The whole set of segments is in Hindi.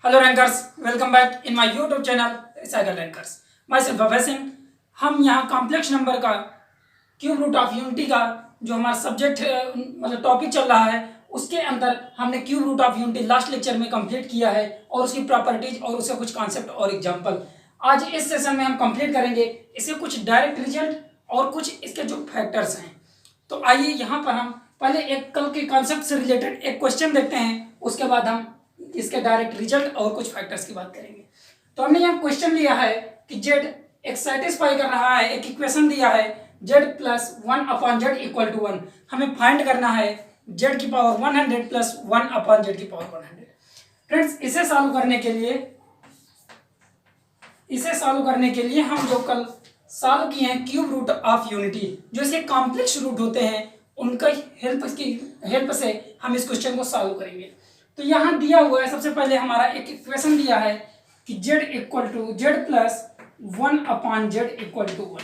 Hello rankers, welcome back in my YouTube channel cycle rankers. Myself Abhay Singh. हम यहाँ कॉम्प्लेक्स नंबर का क्यूब रूट ऑफ यूनिटी का जो हमारा सब्जेक्ट मतलब टॉपिक चल रहा है, उसके अंदर हमने cube root of unity last lecture में कंप्लीट किया है और उसकी प्रॉपर्टीज और उसका कुछ कॉन्सेप्ट और एग्जांपल आज इस सेशन में हम कंप्लीट करेंगे। इसके कुछ डायरेक्ट रिजल्ट और कुछ इसके जो फैक्टर्स हैं। तो आइए यहाँ पर हम पहले एक कल के कॉन्सेप्ट से रिलेटेड एक क्वेश्चन देखते हैं, उसके बाद हम इसके डायरेक्ट रिजल्ट और कुछ फैक्टर्स की बात करेंगे। तो हमने यहाँ क्वेश्चन लिया है कि जेड एक सेटिस्फाई कर रहा है, एक इक्वेशन दिया है Z plus 1 upon Z equal to 1। हमें फाइंड करना है जेड की पावर 100 प्लस 1 अपॉन जेड की पावर 100। फ्रेंड्स, इसे सॉल्व करने के लिए हम जो कल सॉल्व किए हैं क्यूब रूट ऑफ यूनिटी, जो इसके कॉम्प्लेक्स रूट होते हैं, उनका हेल्प से हम इस क्वेश्चन को सॉल्व करेंगे। तो यहाँ दिया हुआ है, सबसे पहले हमारा एक इक्वेशन दिया है कि Z equal to Z plus 1 upon Z equal to 1।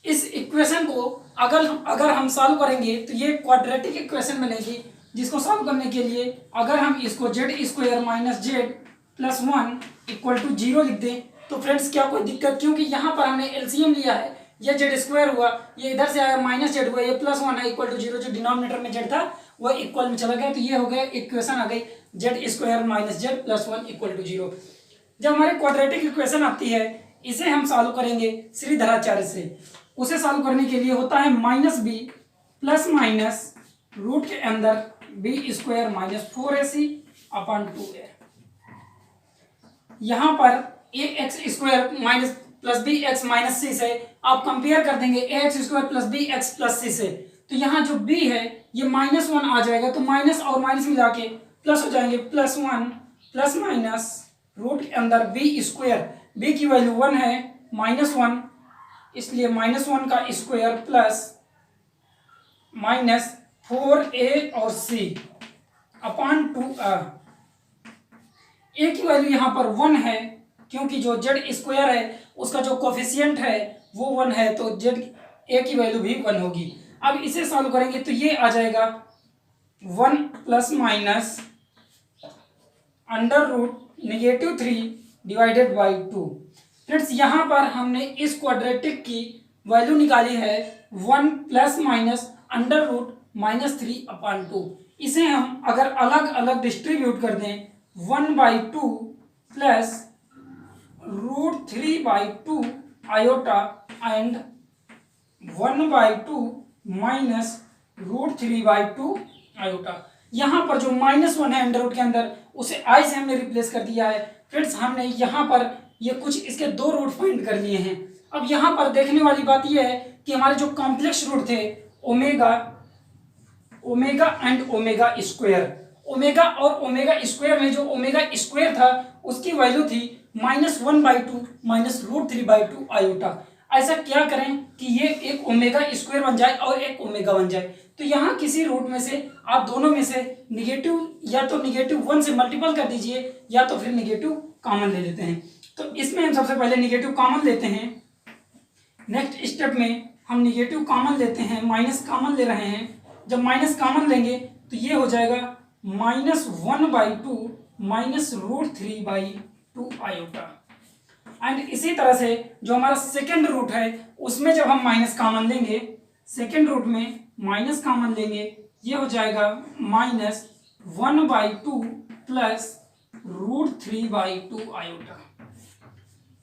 इस इक्वेशन को अगर हम सॉल्व करेंगे तो ये क्वाड्रेटिक इक्वेशन बनेगी, जिसको सॉल्व करने के लिए अगर हम इसको Z square minus Z plus 1 equal to 0 लिख दें तो फ्रेंड्स क्या कोई दिक्कत, क्योंकि यहाँ पर हमने एलसीएम लिया है, ये जेड स्क्वायर हुआ, ये इधर से आया माइनस जेड हुआ, ये प्लस 1 है इक्वल टू 0, जो डिनोमिनेटर में जेड था वो इक्वल में चला गया, तो ये हो गया इक्वेशन आ गई Z square minus Z plus 1 equal to 0। जब हमारी क्वाड्रेटिक इक्वेशन आती है, इसे हम सॉल्व करेंगे श्रीधराचार्य से। उसे सॉल्व करने के लिए होता है minus B plus minus root के अंदर B square minus 4ac upon 2a। यहाँ पर A X square minus plus B X minus C से आप कंपेयर कर देंगे A X square plus B X plus C से, तो यहाँ जो b है ये -1 आ जाएगा, तो माइनस और माइनस मिला के प्लस हो जाएंगे, प्लस 1 प्लस माइनस रूट के अंदर बी स्क्वायर, b की वैल्यू 1 है, -1 इसलिए -1 का स्क्वायर प्लस माइनस 4a और c अपॉन 2a। a की वैल्यू यहाँ पर 1 है, क्योंकि जो जेड स्क्वायर है उसका जो कोफिशिएंट है वो 1 है, तो जेड a की वैल्यू भी 1 होगी। अब इसे सॉल्व करेंगे तो ये आ जाएगा 1 plus minus under root -3 divided by 2। Friends, यहाँ पर हमने इस क्वाड्रेटिक की वैल्यू निकाली है 1 plus minus under root -3 upon 2। इसे हम अगर अलग अलग डिस्ट्रीब्यूट कर दें 1/2 plus √3/2 iota and 1/2 minus √3/2 iota. यहाँ पर जो -1 है अंडर रूट के अंदर, उसे आई से हमने रिप्लेस कर दिया है। फ्रेंड्स, हमने यहाँ पर ये कुछ इसके दो रूट फाइंड कर लिए हैं। अब यहाँ पर देखने वाली बात यह है कि हमारे जो कॉम्प्लेक्स रूट थे omega and omega square, omega और ओमेगा स्क्वायर में जो ओमेगा स्क्वायर था उसकी वैल्यू थी -1/2 माइनस √3/2 आयोटा। ऐसा क्या करें कि ये एक ओमेगा स्क्वायर बन जाए और एक ओमेगा बन जाए, तो यहाँ किसी रूट में से आप दोनों में से निगेटिव या तो -1 से मल्टीपल कर दीजिए या तो फिर निगेटिव कॉमन ले लेते हैं। तो इसमें हम सबसे पहले निगेटिव कॉमन लेते हैं। नेक्स्ट स्टेप में हम निगेटिव कॉमन लेते हैं, माइनस कॉमन ले रहे हैं। जब माइनस कॉमन लेंगे तो ये हो जाएगा -1/2 माइनस √3/2 आयोटा। एंड इसी तरह से जो हमारा सेकेंड रूट है उसमें जब हम माइनस कॉमन लेंगे, सेकेंड रूट में माइनस कॉमन लेंगे, ये हो जाएगा -1/2 प्लस √3/2 आयोटा।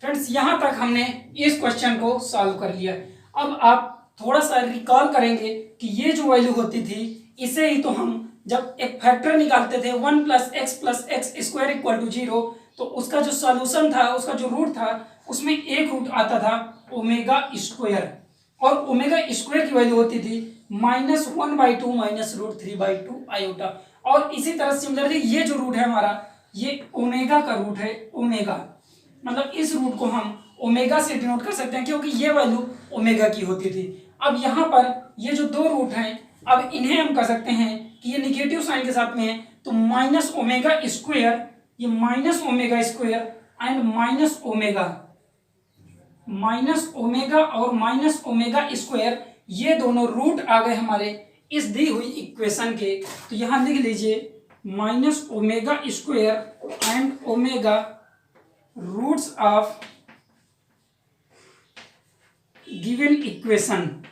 फ्रेंड्स, यहाँ तक हमने इस क्वेश्चन को सॉल्व कर लिया। अब आप थोड़ा सा रिकॉल करेंगे कि ये जो वैल्यू होती थी, इसे ही तो हम जब एक फैक्टर निकालते थे 1 plus x square equal to 0, तो उसका जो सॉल्यूशन था, उसका जो रूट था, उसमें एक रूट आता था ओमेगा स्क्वायर, और ओमेगा स्क्वायर की वैल्यू होती थी -1/2 माइनस √3/2 आयोटा। और इसी तरह सिमिलरली ये जो रूट है हमारा, ये ओमेगा का रूट है, ओमेगा मतलब इस रूट को हम ओमेगा से डिनोट कर सकते हैं, क्योंकि ये वैल्यू ओमेगा की होती थी। अब यहाँ पर ये जो दो रूट हैं, अब इन्हें हम कर सकते हैं कि ये निगेटिव साइन के साथ में है, तो माइनस ओमेगा स्क्वायर, ये minus omega square and minus omega और माइनस ओमेगा स्क्वायर, ये दोनों रूट आ गए हमारे इस दी हुई इक्वेशन के। तो यहाँ लिख लीजिए minus omega square and omega roots of given equation.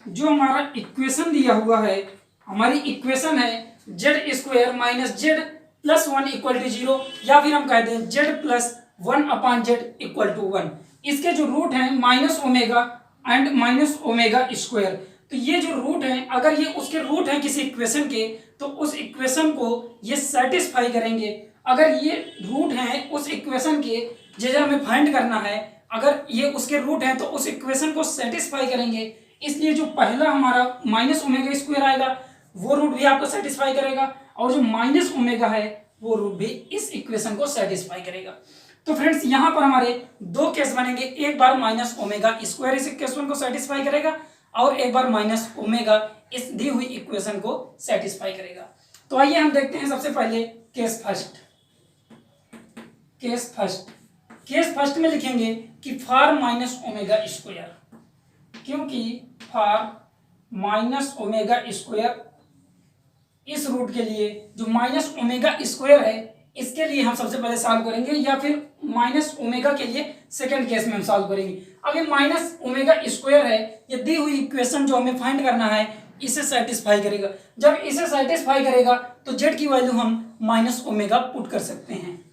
जो हमारा इक्वेशन दिया हुआ है, हमारी इक्वेशन है z square minus Z plus 1 equal to 0, या फिर हम कहते हैं z plus 1 upon Z equal to 1। इसके जो रूट हैं minus omega and minus omega square. तो ये जो रूट है, अगर ये उसके रूट हैं किसी इक्वेशन के, तो उस इक्वेशन को ये सेटिस्फाई करेंगे। अगर ये रूट हैं उस इक्वेशन के, जैसे हमें फाइंड करना है, अगर ये उसके रूट हैं तो उस इक्वेशन को सेटिस्फाई करेंगे। इसलिए जो पहला हमारा माइनस ओमेगा स्क्वायर आएगा वो रूट भी आपको सेटिस्फाई करेगा, और जो माइनस ओमेगा है वो रूट भी इस इक्वेशन को सेटिस्फाई करेगा। तो फ्रेंड्स यहाँ पर हमारे दो केस बनेंगे, एक बार माइनस ओमेगा स्क्वायर इस इक्वेशन को सेटिस्फाई करेगा, और एक बार माइनस ओमेगा इस दी हुई इक्वेशन को सेटिस्फाई करेगा। तो आइए हम देखते हैं सबसे पहले केस फर्स्ट। केस फर्स्ट में लिखेंगे कि फॉर माइनस ओमेगा स्क्वायर, क्योंकि फॉर माइनस ओमेगा स्क्वायर इस रूट के लिए जो माइनस ओमेगा स्क्वायर है इसके लिए हम सबसे पहले सॉल्व करेंगे, या फिर माइनस ओमेगा के लिए सेकंड केस में हम सॉल्व करेंगे। अब ये माइनस ओमेगा स्क्वायर है, ये दी हुई इक्वेशन जो हमें फाइंड करना है इसे सेटिस्फाई करेगा। जब इसे सेटिस्फाई करेगा तो जेड की वैल्यू हम माइनस ओमेगा पुट कर सकते हैं।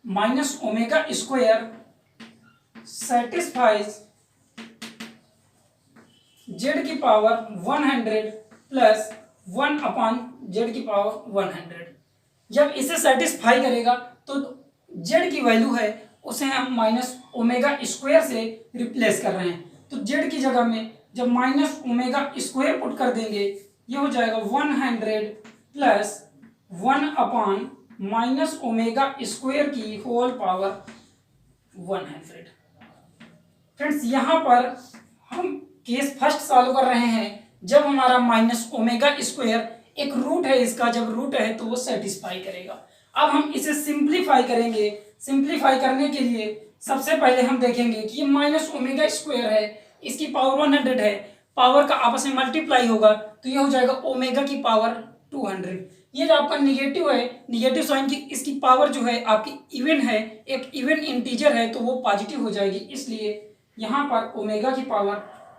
Minus omega square satisfies Z की पावर 100 प्लस 1 अपॉन जेड की पावर 100। जब इसे सेटिस्फाई करेगा तो जेड की वैल्यू है उसे हम माइनस ओमेगा स्क्वायर से रिप्लेस कर रहे हैं। तो जेड की जगह में जब माइनस ओमेगा स्क्वायर पुट कर देंगे, ये हो जाएगा 100 plus 1 upon minus omega square की होल पावर 100। फ्रेंड्स यहाँ पर हम केस फर्स्ट सॉल्व कर रहे हैं जब हमारा माइनस ओमेगा स्क्वायर एक रूट है, इसका जब रूट है तो वो सेटिस्फाई करेगा। अब हम इसे सिंप्लीफाई करेंगे। सिंप्लीफाई करने के लिए सबसे पहले हम देखेंगे कि ये माइनस ओमेगा स्क्वायर है, इसकी पावर 100 है, पावर का आपस में मल्टीप्लाई होगा तो ये हो जाएगा ओमेगा की पावर 200। ये जो आपका निगेटिव है, निगेटिव साइन की इसकी पावर जो है आपकी इवन है, एक इवन इंटीजर है तो वो पॉजिटिव हो जाएगी, इसलिए यहाँ पर ओमेगा की पावर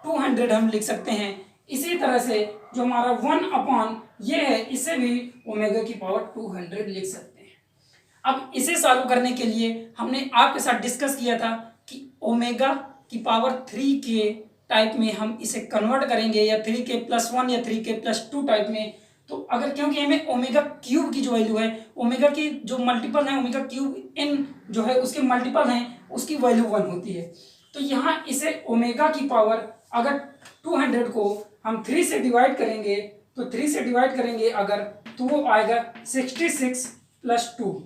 200 हम लिख सकते हैं। इसी तरह से जो हमारा 1 अपॉन ये है, इसे भी ओमेगा की पावर 200 लिख सकते हैं। अब इसे सॉल्व करने के लिए हमने आपके साथ डिस्कस किया था कि ओमेगा की पावर 3 के टाइप में हम इसे कन्वर्ट करेंगे, या 3k+1 या 3k+2 टाइप में। तो अगर क्योंकि हमें ओमेगा क्यूब की जो वैल्यू है, ओमेगा की जो मल्टीपल है, ओमेगा क्यूब n जो है उसके मल्टीपल हैं, उसकी वैल्यू 1 होती है। तो यहाँ इसे ओमेगा की पावर अगर 200 को हम 3 से डिवाइड करेंगे, तो 3 से डिवाइड करेंगे अगर, तो वो आएगा 66 + 2।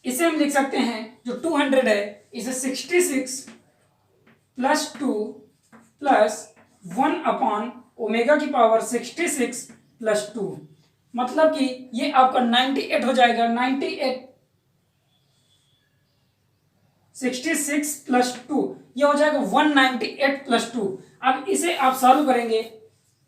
इसे हम लिख सकते हैं जो 200 है इसे 66 + 2 प्लस 1 अपॉन ओमेगा की पावर 66 + 2, मतलब कि ये आपका 98 हो जाएगा। 98 66 + 2 ये हो जाएगा 198 + 2। अब इसे आप सॉल्व करेंगे,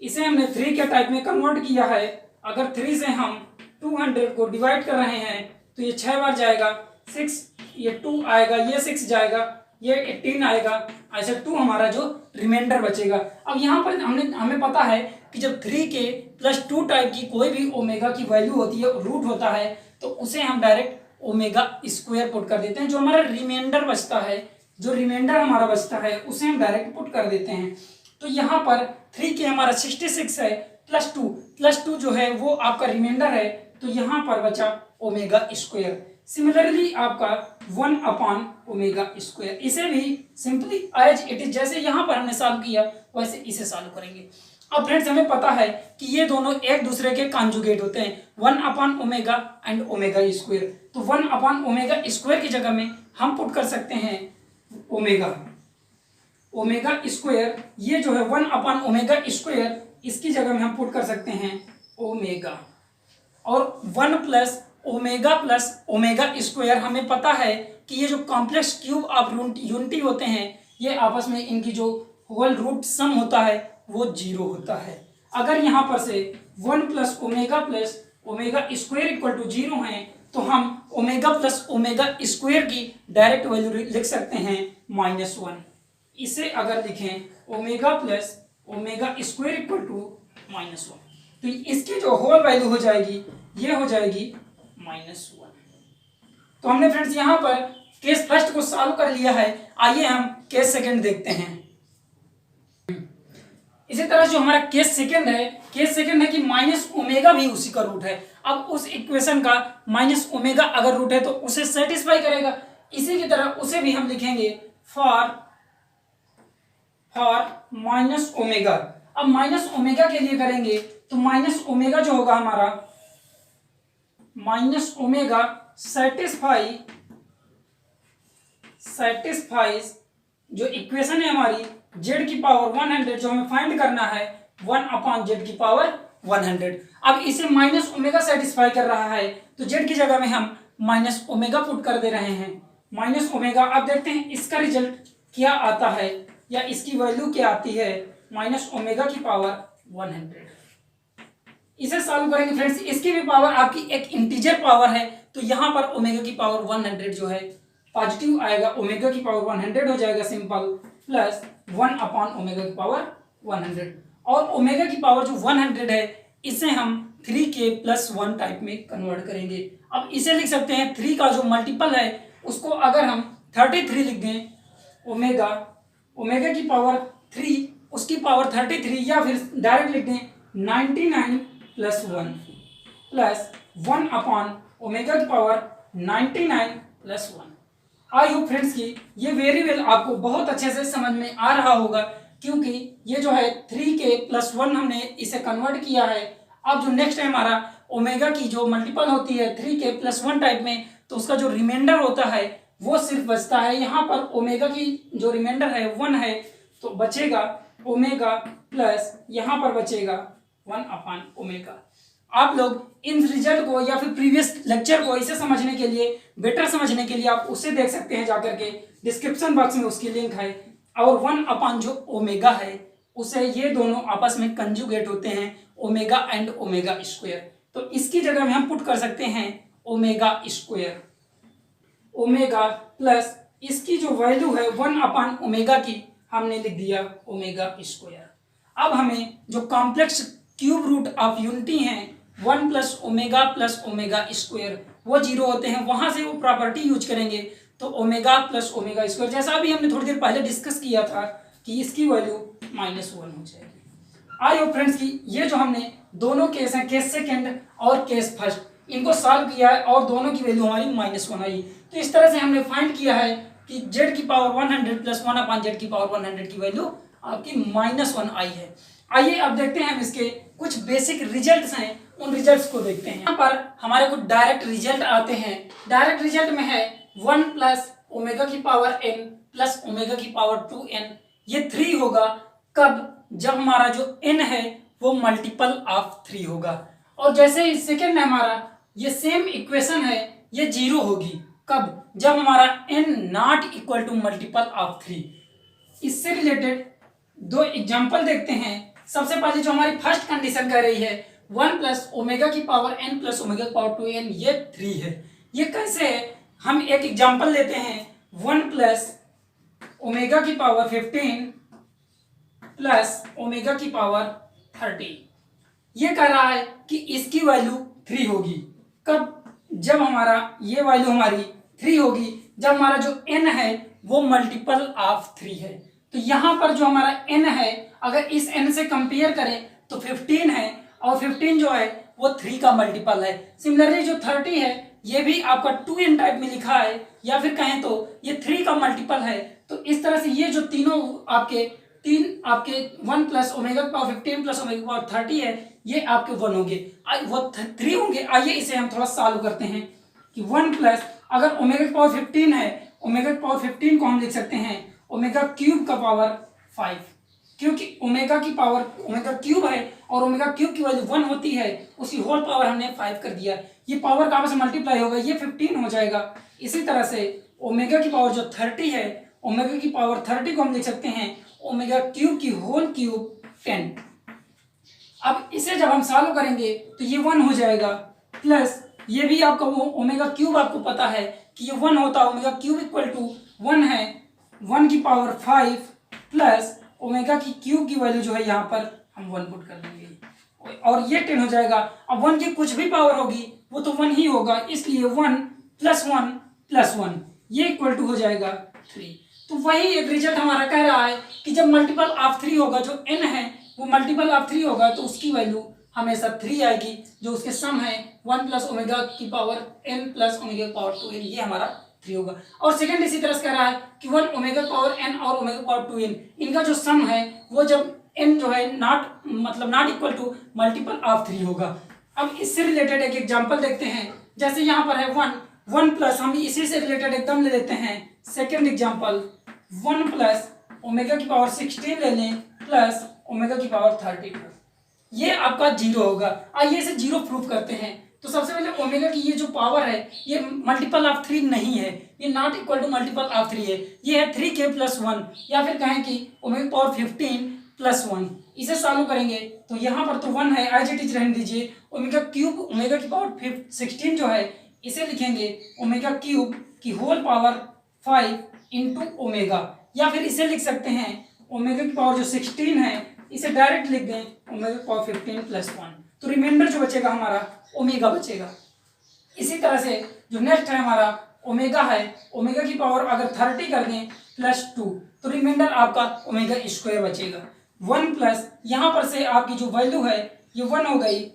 इसे हमने 3 के टाइप में कन्वर्ट किया है। अगर 3 से हम 200 को डिवाइड कर रहे हैं तो ये 6 बार जाएगा, 6 ये 2 आएगा, ये 6 जाएगा, ये 18 आएगा, ऐसे 2 हमारा जो रिमाइंडर बचेगा। अब यहाँ पर हमें पता है कि जब 3k+2 टाइप की कोई भी ओमेगा की वैल्यू होती है, रूट होता है, तो उसे हम डायरेक्ट ओमेगा स्क्वायर पुट कर देते हैं। जो हमारा रिमाइंडर बचता है, जो रिमाइंडर हमारा बचता है उसे हम डायरेक्ट पुट कर देते हैं। तो यहाँ पर 3k हमारा 66 है, +2 जो है वो आपका रिमाइंडर है, तो यहाँ पर बचा ओमेगा स्क्वायर। सिमिलरली आपका 1 अपॉन ओमेगा स्क्वायर, इसे भी सिंपली एज इट इज जैसे यहाँ पर हमने सॉल्व किया वैसे इसे सॉल्व करेंगे। अब फ्रेंड्स हमें पता है कि ये दोनों एक दूसरे के कॉन्जुगेट होते हैं, 1 upon omega and omega square. तो 1 अपॉन ओमेगा स्क्वायर की जगह में हम पुट कर सकते हैं ओमेगा स्क्वायर। ये जो है 1 अपॉन ओमेगा स्क्वायर, इसकी जगह में हम पुट कर सकते हैं ओमेगा, और 1 प्लस ओमेगा स्क्वायर। हमें पता है कि ये जो कॉम्प्लेक्स क्यूब ऑफ यूनिटी होते हैं, ये आपस में इनकी जो होल रूट सम होता है वो 0 होता है। अगर यहाँ पर से 1 plus omega square equal to 0 है, तो हम ओमेगा प्लस ओमेगा स्क्वायर की डायरेक्ट वैल्यू लिख सकते हैं -1। इसे अगर लिखें omega plus omega square equal to -1, तो इसकी जो होल वैल्यू हो जाएगी ये हो जाएगी -1। तो हमने फ्रेंड्स यहाँ पर केस फर्स्ट को सॉल्व कर लिया है। आइए हम केस सेकंड देखते हैं। इसी तरह जो हमारा केस सेकंड है कि माइनस ओमेगा भी उसी का रूट है। अब उस इक्वेशन का माइनस ओमेगा अगर रूट है तो उसे सेटिस्फाई करेगा। इसी की तरह उसे भी हम लिखेंगे फॉर माइनस ओमेगा। अब माइनस ओमेगा के लिए करेंगे तो माइनस ओमेगा जो होगा हमारा माइनस ओमेगा सेटिस्फाइज जो इक्वेशन है हमारी z की पावर 100 जो हमें फाइंड करना है 1/z की पावर 100। अब इसे माइनस ओमेगा सेटिस्फाई कर रहा है तो z की जगह में हम माइनस ओमेगा पुट कर दे रहे हैं माइनस ओमेगा। अब देखते हैं इसका रिजल्ट क्या आता है या इसकी वैल्यू क्या आती है माइनस ओमेगा की पावर 100। इसे सॉल्व करेंगे फ्रेंड्स। इसकी भी पावर आपकी एक इंटीजर पावर है तो यहाँ पर ओमेगा की पावर 100 जो है पॉजिटिव आएगा, ओमेगा की पावर 100 हो जाएगा सिंपल, प्लस 1/ओमेगा की पावर 100। और ओमेगा की पावर जो 100 है इसे हम 3k + 1 टाइप में कन्वर्ट करेंगे। अब इसे लिख सकते हैं 3 का जो मल्टीपल है उसको अगर हम 33 लिख दें, ओमेगा की पावर 3 उसकी पावर 33, या फिर डायरेक्ट लिख दें 99 + 1 प्लस 1/ओमेगा की पावर 99 + 1। आई होप फ्रेंड्स की ये वेरिएबल आपको बहुत अच्छे से समझ में आ रहा होगा, क्योंकि ये जो है 3k + 1 हमने इसे कन्वर्ट किया है। अब जो नेक्स्ट है हमारा ओमेगा की जो मल्टीपल होती है 3k + 1 टाइप में, तो उसका जो रिमाइंडर होता है वो सिर्फ बचता है। यहाँ पर ओमेगा की जो रिमाइंडर है 1 है तो बचेगा ओमेगा प्लस यहाँ पर बचेगा 1/ओमेगा। आप लोग इन रिजल्ट को या फिर प्रीवियस लेक्चर को इसे समझने के लिए, बेटर समझने के लिए आप उसे देख सकते हैं जाकर के, डिस्क्रिप्शन बॉक्स में उसकी लिंक है। और 1/ जो ओमेगा है उसे ये दोनों आपस में कंजुगेट होते हैं ओमेगा एंड ओमेगा स्क्वायर, तो इसकी जगह में हम पुट कर सकते हैं ओमेगा स्क्वायर, ओमेगा प्लस इसकी जो वैल्यू है 1/ओमेगा की हमने लिख दिया ओमेगा स्क्वायर। अब हमें जो complex cube root of unity हैं 1 + ओमेगा + ओमेगा स्क्वायर वो 0 होते हैं, वहां से वो प्रॉपर्टी यूज करेंगे तो ओमेगा + ओमेगा स्क्वायर, जैसा अभी हमने थोड़ी देर पहले डिस्कस किया था कि इसकी वैल्यू -1 हो जाएगी। आई होप फ्रेंड्स की ये जो हमने दोनों केस हैं, केस सेकंड और केस फर्स्ट, इनको सॉल्व किया है और दोनों की वैल्यू हमारी -1 आई। तो इस तरह से हमने फाइंड किया है कि z की पावर 100 + 1/z की पावर 100 की वैल्यू आपकी -1 आई है। आइए अब देखते हैं हम इसके कुछ बेसिक रिजल्ट्स हैं, उन रिजल्ट्स को देखते हैं। यहाँ पर हमारे को डायरेक्ट रिजल्ट आते हैं। डायरेक्ट रिजल्ट में है 1 + ओमेगा की पावर n + ओमेगा की पावर 2n, ये 3 होगा कब, जब हमारा जो n है वो मल्टीपल ऑफ 3 होगा। और जैसे ही सेकेंड में हमारा ये सेम इक्वेशन है ये 0 होगी कब, जब हमारा n ≠ equal to multiple of 3। इससे रिलेटेड दो एग्जांपल देखते हैं। सबसे पहले जो हमारी फर्स्ट कंडीशन कह रही है 1 + ओमेगा की पावर n + ओमेगा की पावर 2n, ये 3 है। ये कैसे है, हम एक एग्जांपल लेते हैं 1 + ओमेगा की पावर 15 + ओमेगा की पावर 30। ये कह रहा है कि इसकी वैल्यू 3 होगी कब, जब हमारा ये वैल्यू हमारी 3 होगी जब हमारा जो n है वो मल्टीपल ऑफ 3 है। तो यहाँ पर जो हमारा n है अगर इस n से कंपेयर करें तो 15 है, और 15 जो है वो 3 का मल्टीपल है। सिमिलरली जो 30 है ये भी आपका 2n टाइप में लिखा है, या फिर कहें तो ये 3 का मल्टीपल है। तो इस तरह से ये जो तीनों आपके 1 + ओमेगा की पावर 15 + ओमेगा की पावर 30 है, ये आपके 1 होंगे, वो 3 होंगे। आइए इसे हम थोड़ा सॉल्व करते हैं कि 1 + अगर ओमेगा की पावर 15 है, ओमेगा की पावर 15 को हम लिख सकते हैं ओमेगा क्यूब का पावर 5, क्योंकि ओमेगा की पावर ओमेगा क्यूब है और ओमेगा क्यूब की वैल्यू 1 होती है, उसकी होल पावर हमने 5 कर दिया। ये पावर का आपस में मल्टीप्लाई होगा, ये 15 हो जाएगा। इसी तरह से ओमेगा की पावर जो 30 है, ओमेगा की पावर 30 को हम लिख सकते हैं ओमेगा क्यूब की होल क्यूब 10। अब इसे जब हम सॉल्व करेंगे तो ये 1 हो जाएगा, प्लस ये भी आपका वो ओमेगा क्यूब आपको पता है कि ये 1 होता है, ओमेगा क्यूब इक्वल टू 1 है, 1 की पावर 5 प्लस ओमेगा की क्यूब की वैल्यू जो है यहाँ पर हम 1 पुट कर देंगे और ये 10 हो जाएगा। अब 1 की कुछ भी पावर होगी वो तो 1 ही होगा, इसलिए 1 प्लस 1 प्लस 1 ये इक्वल टू हो जाएगा 3। तो वही एक रिजल्ट हमारा कह रहा है कि जब मल्टीपल ऑफ 3 होगा, जो n है वो मल्टीपल ऑफ 3 होगा तो उसकी वैल्यू हमेशा 3 आएगी, जो उसके सम है 1 प्लस ओमेगा की पावर n प्लस ओमेगा की पावर 2n, ये हमारा 3 होगा। और सेकंड इसी तरह से कह रहा है कि 1 ओमेगा पावर n और ओमेगा पावर 2n, इनका जो सम है वो जब n जो है not equal to multiple of 3 होगा। अब इससे रिलेटेड एक एग्जांपल देखते हैं, जैसे यहाँ पर है 1 प्लस, हम इसी से रिलेटेड एकदम ले लेते हैं सेकंड एग्जांपल, 1 प्लस ओमेगा की पावर 16 ले लें प्लस ओमेगा की पावर 32, ये आपका 0 होगा। आइए इसे 0 प्रूफ करते हैं। तो सबसे पहले ओमेगा की ये जो पावर है ये मल्टीपल ऑफ 3 नहीं है, ये not equal to multiple of 3 है, ये है 3k प्लस 1, या फिर कहें कि ओमेगा पावर 15 प्लस 1। इसे सॉल्व करेंगे तो यहाँ पर तो 1 है, एज इट इज रहने दीजिए। ओमेगा क्यूब ओमेगा की पावर 16 जो है इसे लिखेंगे ओमेगा क्यूब की होल पावर 5 इंटू ओमेगा, या फिर इसे लिख सकते हैं ओमेगा की पावर जो 16 है इसे डायरेक्ट लिख दें ओमेगा की पावर 15 प्लस 1, तो रिमाइंडर जो बचेगा हमारा ओमेगा बचेगा। इसी तरह से जो नेक्स्ट है हमारा ओमेगा है, ओमेगा की पावर अगर 30 कर दें प्लस 2 तो रिमाइंडर आपका ओमेगा स्क्वायर बचेगा। 1 प्लस यहाँ पर से आपकी जो वैल्यू है ये 1 हो गई,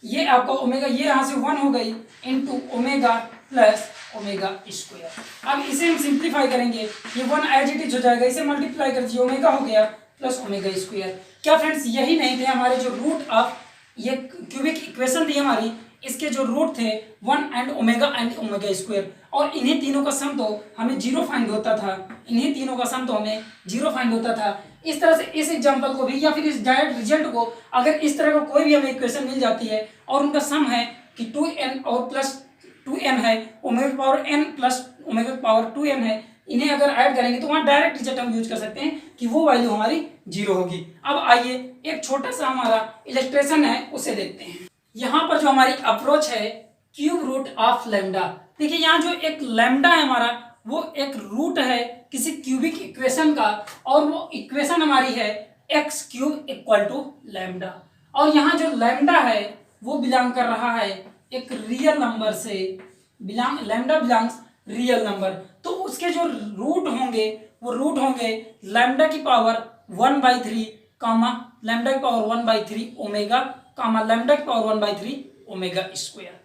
ये आपका ओमेगा ये यहाँ से 1 हो गई into omega plus omega square. अब इसे हम सिंप्लीफाई करेंगे, ये 1 एज इट इज हो जाएगा, इसे मल्टीप्लाई कर दीजिए, ओमेगा हो गया प्लस ओमेगा स्क्वायर। क्या फ्रेंड्स यही नहीं थे हमारे जो रूट ऑफ ये क्यूबिक इक्वेशन थी हमारी, इसके जो रूट थे 1 एंड ओमेगा स्क्वायर, और इन्हीं तीनों का सम तो हमें 0 फाइंड होता था, इन्हीं तीनों का सम तो हमें 0 फाइंड होता था। इस तरह से इस एग्जांपल को भी या फिर इस डायरेक्ट रिजल्ट को अगर इस तरह का कोई भी हमें इक्वेशन मिल जाती है और उनका सम है कि 2n और प्लस 2n है, omega power n plus omega power 2n है, इन्हें अगर ऐड करेंगे तो वहाँ डायरेक्ट रिजल्ट हम यूज कर सकते हैं कि वो वैल्यू हमारी 0 होगी। अब आइए एक छोटा सा हमारा इलस्ट्रेशन है उसे देखते हैं। यहाँ पर जो हमारी अप्रोच है क्यूब रूट ऑफ लैम्डा, देखिए यहाँ जो एक लैम्डा है हमारा वो एक रूट है किसी क्यूबिक इक्वेशन का, और वो इक्वेशन हमारी है x cube equal to lambda, और यहाँ जो लैम्डा है वो बिलोंग कर रहा है एक रियल नंबर से, लैम्डा बिलोंग्स रियल नंबर, तो उसके जो रूट होंगे वो रूट होंगे लैम्डा की पावर 1/3 कामा लैम्डा की पावर 1/3 ओमेगा कामा लैम्डा की पावर 1/3 ओमेगा स्क्वायर।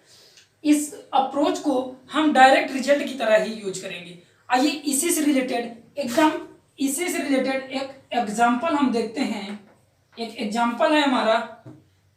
इस अप्रोच को हम डायरेक्ट रिजल्ट की तरह ही यूज करेंगे। आइए इसी से रिलेटेड एक एग्जांपल हम देखते हैं। एक एग्जांपल है हमारा,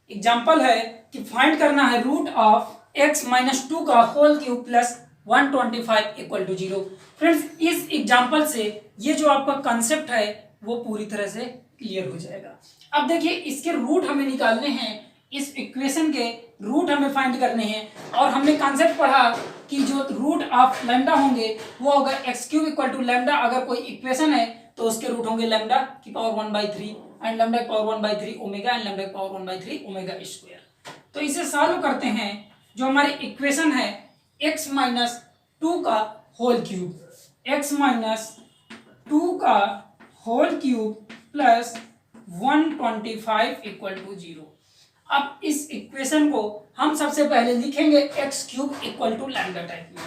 एग्जांपल है कि फाइंड करना है रूट ऑफ x-2 का whole cube plus 125 equal to 0। Friends इस एग्जांपल से ये जो आपका कंसेप्ट है वो पूरी तरह से क्लियर हो जाएगा। अब देखिए इसके रूट हमें निकालने हैं, इस इक्वेशन के रूट हमें फाइंड करने हैं, और हमने कॉन्सेप्ट पढ़ा कि जो रूट ऑफ लैम्डा होंगे वो होगा x cube equal to lambda, अगर कोई इक्वेशन है तो उसके रूट होंगे लैम्डा की पावर 1/3 एंड लैम्डा की पावर 1/3 ओमेगा एंड लैम्डा की पावर 1/3 ओमेगा स्क्वायर। तो इसे सॉल्व करते हैं। जो हमारी इक्वेशन है x-2 का होल क्यूब, x-2 का whole cube plus 125 equal to 0। अब इस इक्वेशन को हम सबसे पहले लिखेंगे X cube equal to lambda type में।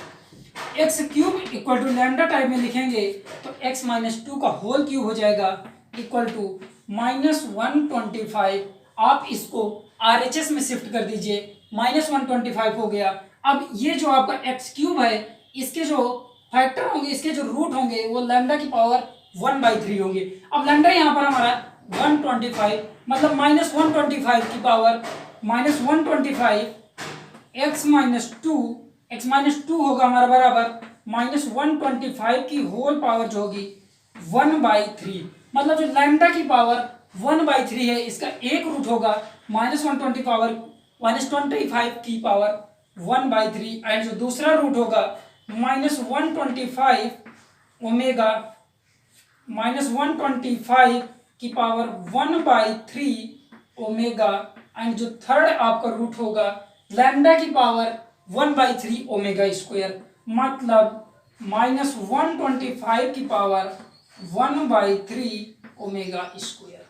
X cube equal to lambda type में लिखेंगे तो x-2 का होल क्यूब हो जाएगा इक्वल टू -125। आप इसको RHS में शिफ्ट कर दीजिए, -125 हो गया। अब ये जो आपका एक्स क्यूब है इसके जो फैक्टर होंगे, इसके जो रूट होंगे वो लैम्डा की पावर 1/3 होंगे। अब लैम्डा यहाँ पर हमारा 125 मतलब -125 की पावर -125 x-2 होगा हमारा बराबर -125 की होल पावर जो होगी 1/3, मतलब जो लैम्डा की पावर 1/3 है इसका एक रूट होगा -125 की पावर 1/3, एंड जो दूसरा रूट होगा -125 ओमेगा -125 की पावर 1/3 ओमेगा एंड जो थर्ड आपका रूट होगा लैम्डा की पावर 1/3 ओमेगा स्क्वायर, मतलब -125 की पावर 1/3 ओमेगा स्क्वायर।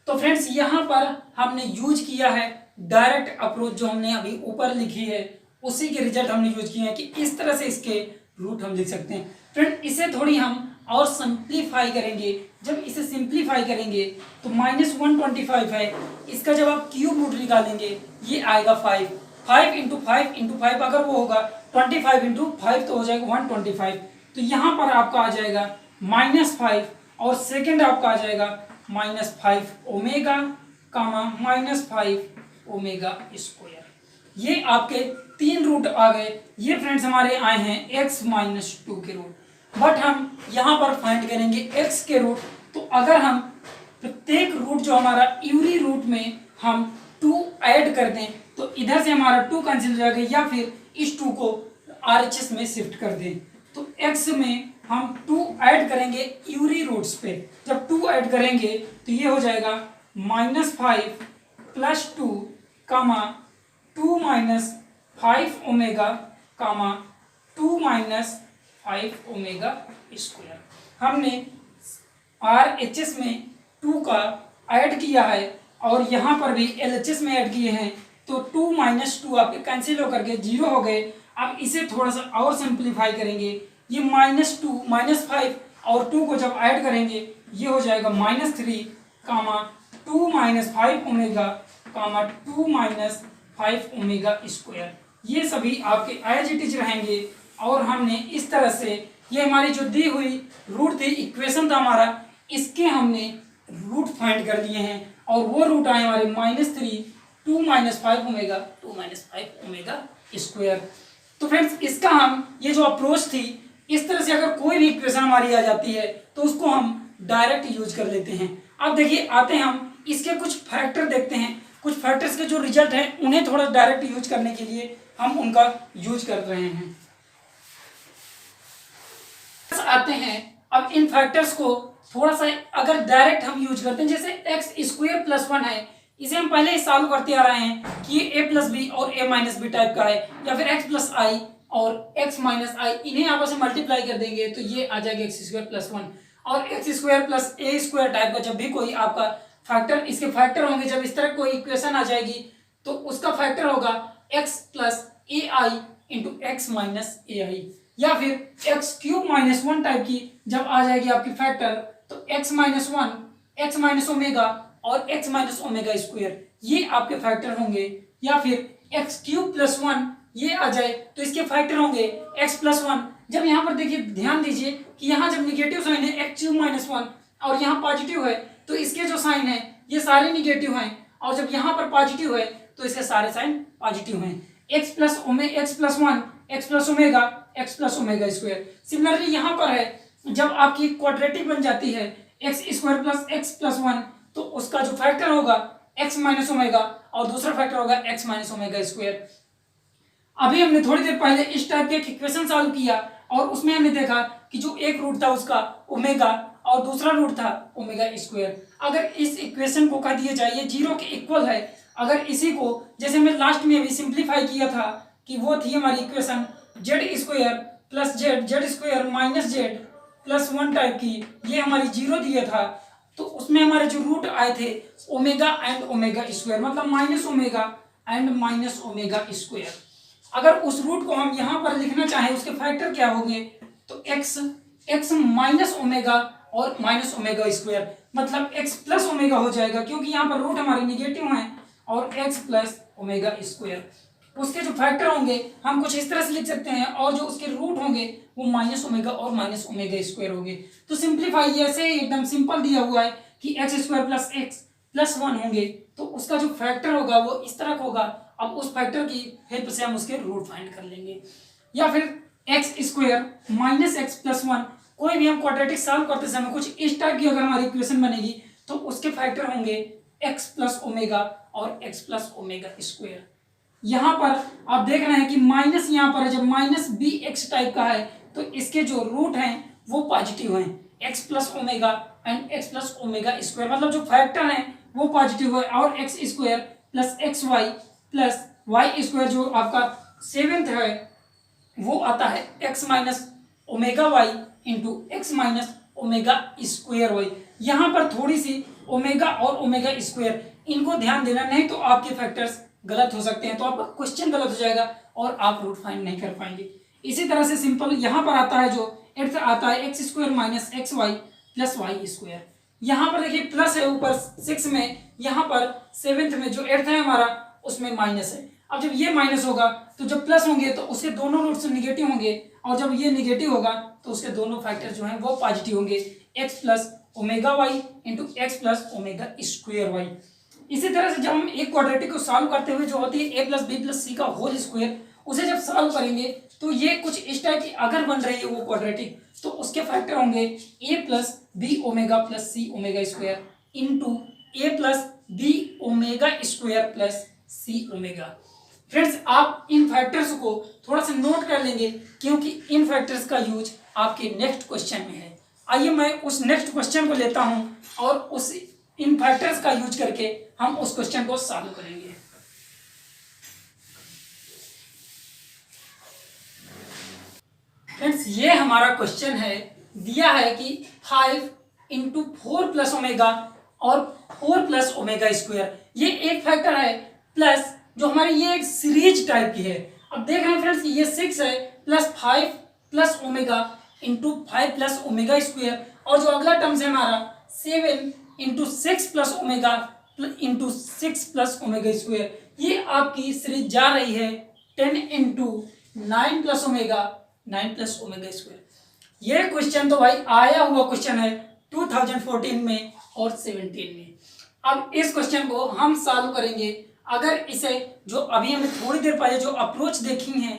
तो फ्रेंड्स यहाँ पर हमने यूज किया है डायरेक्ट अप्रोच, जो हमने अभी ऊपर लिखी है उसी के रिजल्ट हमने यूज किए हैं कि इस तरह से इसके रूट हम लिख सकते हैं। फ्रेंड इसे थोड़ी हम और सिंप्लीफाई करेंगे। जब इसे सिंप्लीफाई करेंगे तो -125 है, इसका जब आप क्यूब रूट निकालेंगे ये आएगा 5। 5 इंटू 5 इंटू 5 अगर वो होगा 25 इंटू 5 तो हो जाएगा 125। तो यहाँ पर आपका आ जाएगा -5 और सेकेंड आपका आ जाएगा -5 ओमेगा कामा -5 ओमेगा स्क्वायर। ये आपके 3 रूट आ गए। ये फ्रेंड्स हमारे आए हैं x-2 के रूट, बट हम यहाँ पर फाइंड करेंगे x के रूट। तो अगर हम प्रत्येक रूट जो हमारा इवरी रूट में हम 2 ऐड कर दें तो इधर से हमारा 2 कैंसिल हो जाएगा, या फिर इस 2 को RHS में शिफ्ट कर दें। तो x में हम 2 ऐड करेंगे इवरी रूट्स पे। जब 2 ऐड करेंगे तो ये हो जाएगा -5 + 2 कामा 2 - 5 ओमेगा कामा 2 - 5 ओमेगा स्क्वायर। हमने RHS में 2 का ऐड किया है और यहाँ पर भी LHS में ऐड किए हैं, तो 2 - 2 आपके कैंसिल होकर के 0 हो गए। अब इसे थोड़ा सा और सिंप्लीफाई करेंगे। ये -2 -5 और 2 को जब ऐड करेंगे ये हो जाएगा -3 कामा 2 - 5 ओमेगा कामा 2 - 5 ओमेगा स्क्वायर। ये सभी आपके एज इट इज रहेंगे। और हमने इस तरह से, ये हमारी जो दी हुई रूट थी, इक्वेशन था हमारा, इसके हमने रूट फाइंड कर लिए हैं और वो रूट आए हमारे -3 2 - 5 ओमेगा 2 - 5 ओमेगा स्क्वायर। तो फ्रेंड्स इसका हम ये जो अप्रोच थी, इस तरह से अगर कोई भी इक्वेशन हमारी आ जाती है तो उसको हम डायरेक्ट यूज कर लेते हैं। अब देखिए आते हैं हम इसके कुछ फैक्टर देखते हैं। कुछ फैक्टर्स के जो रिजल्ट हैं उन्हें थोड़ा डायरेक्ट यूज करने के लिए हम उनका यूज कर रहे हैं। आते हैं अब इन फैक्टर्स को थोड़ा सा अगर डायरेक्ट हम यूज करते हैं, जैसे x² + 1 है, इसे हम पहले ही सॉल्व करते आ रहे हैं कि ये a + b और a - b टाइप का है, या फिर x + i और x - i इन्हें आपस में मल्टीप्लाई कर देंगे तो ये आ जाएगा x² + 1। और x² + a² टाइप का जब भी कोई आपका फैक्टर, इसके फैक्टर होंगे, जब इस तरह कोई इक्वेशन आ जाएगी तो उसका फैक्टर होगा x + ai into x - ai, या फिर x³ - 1 टाइप की जब आ जाएगी आपकी फैक्टर तो x - 1 x - ओमेगा और x - ओमेगा स्क्वायर ये आपके फैक्टर होंगे। या फिर x³ + 1 ये आ जाए तो इसके फैक्टर होंगे x + 1। जब यहाँ पर देखिए ध्यान दीजिए कि यहाँ जब निगेटिव साइन है x³ - 1 और यहाँ पॉजिटिव है तो इसके जो साइन है ये सारे निगेटिव हैं, और जब यहाँ पर पॉजिटिव है तो इसके सारे साइन पॉजिटिव हैं। x + 1 x + omega x + omega square. Similarly यहाँ पर है, जब आपकी क्वाड्रेटिक बन जाती है x² + x + 1 तो उसका जो फैक्टर होगा x - ओमेगा और दूसरा फैक्टर होगा x - ओमेगा स्क्वायर। अभी हमने थोड़ी देर पहले इस टाइप के इक्वेशन सॉल्व किया और उसमें हमने देखा कि जो एक रूट था उसका ओमेगा और दूसरा रूट था ओमेगा स्क्वायर। अगर इस इक्वेशन को कह दिया जाए ये 0 के इक्वल है, अगर इसी को जैसे हमने लास्ट में अभी सिंप्लीफाई किया था कि वो थी हमारी equation z² + z² - z + 1 type की, ये हमारी 0 दिया था, तो उसमें हमारे जो रूट आए थे ओमेगा एंड ओमेगा स्क्वायर, मतलब -ओमेगा एंड -ओमेगा स्क्वायर। अगर उस रूट को हम यहाँ पर लिखना चाहें उसके फैक्टर क्या होंगे तो x - ओमेगा और -ओमेगा स्क्वायर, मतलब x + ओमेगा हो जाएगा क्योंकि यहाँ पर रूट हमारे निगेटिव हैं, और x + ओमेगा स्क्वायर। उसके जो फैक्टर होंगे हम कुछ इस तरह से लिख सकते हैं, और जो उसके रूट होंगे वो -ओमेगा और -ओमेगा स्क्वायर होंगे। तो सिंप्लीफाई ऐसे ही एकदम सिंपल दिया हुआ है कि x² + x + 1 होंगे तो उसका जो फैक्टर होगा वो इस तरह होगा। अब उस फैक्टर की हेल्प से हम उसके रूट फाइंड कर लेंगे। या फिर x² - x + 1, कोई भी हम क्वाड्रेटिक सॉल्व करते समय कुछ इस टाइप की अगर हमारी इक्वेशन बनेगी तो उसके फैक्टर होंगे x + ओमेगा और x + ओमेगा स्क्वायर। यहाँ पर आप देख रहे हैं कि माइनस यहाँ पर है, जब -bx टाइप का है तो इसके जो रूट हैं वो पॉजिटिव हैं, x + omega and x + omega square, मतलब जो फैक्टर हैं वो पॉजिटिव है, और x square plus x y plus y square जो आपका सेवेंथ है वो आता है x minus omega y into x minus omega square y. यहाँ पर थोड़ी सी ओमेगा और ओमेगा स्क्वायर इनको ध्यान देना, नहीं तो आपके फैक्टर्स गलत हो सकते हैं, तो आपका क्वेश्चन गलत हो जाएगा और आप रूट फाइंड नहीं कर पाएंगे। इसी तरह से सिंपल यहाँ पर आता है जो एट्थ आता है x square minus x y plus y square. यहाँ पर देखिए प्लस है ऊपर 6 में, यहाँ पर सेवेंथ में जो एट्थ है हमारा उसमें माइनस है। अब जब ये माइनस होगा तो जब प्लस होंगे तो उसके दोनों रूट्स निगेटिव होंगे, और जब ये निगेटिव होगा तो उसके दोनों फैक्टर जो हैं वो पॉजिटिव होंगे, x plus omega y into x plus omega square y. इसी तरह से जब हम एक क्वाड्रेटिक को सॉल्व करते हुए जो होती है ए प्लस बी प्लस सी का होल स्क्वायर, उसे जब सॉल्व करेंगे तो ये कुछ इस टाइप की अगर बन रही है वो क्वाड्रेटिक, तो उसके फैक्टर होंगे A plus B omega plus C omega square into A plus B omega square plus C omega. Friends आप इन फैक्टर्स को थोड़ा सा नोट कर लेंगे क्योंकि इन फैक्टर्स का यूज आपके नेक्स्ट क्वेश्चन में है। आइए मैं उस नेक्स्ट क्वेश्चन को लेता हूं और उस इन फैक्टर्स का यूज करके हम उस क्वेश्चन को सॉल्व करेंगे। फ्रेंड्स ये हमारा क्वेश्चन है, दिया है कि 5 इंटू 4 प्लस ओमेगा और 4 प्लस ओमेगा स्क्वायर, ये एक फैक्टर है, प्लस जो हमारी ये एक सीरीज टाइप की है। अब देख रहे हैं फ्रेंड्स ये 6 है plus 5 plus omega into 5 plus omega square, और जो अगला टर्म्स है हमारा 7 into 6 plus omega into 6 plus omega square. ये आपकी सीरीज जा रही है 10 into 9 plus omega 9 plus omega square. ये क्वेश्चन तो भाई आया हुआ क्वेश्चन है 2014 में और 17 में। अब इस क्वेश्चन को हम सॉल्व करेंगे, अगर इसे जो अभी हमने थोड़ी देर पहले जो अप्रोच देखी है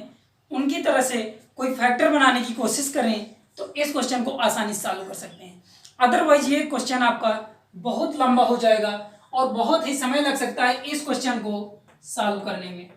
उनकी तरह से कोई फैक्टर बनाने की कोशिश करें तो इस क्वेश्चन को आसानी से सॉल्व कर सकते हैं। अदरवाइज ये क्वेश्चन आपका बहुत लंबा हो जाएगा और बहुत ही समय लग सकता है इस क्वेश्चन को सॉल्व करने में।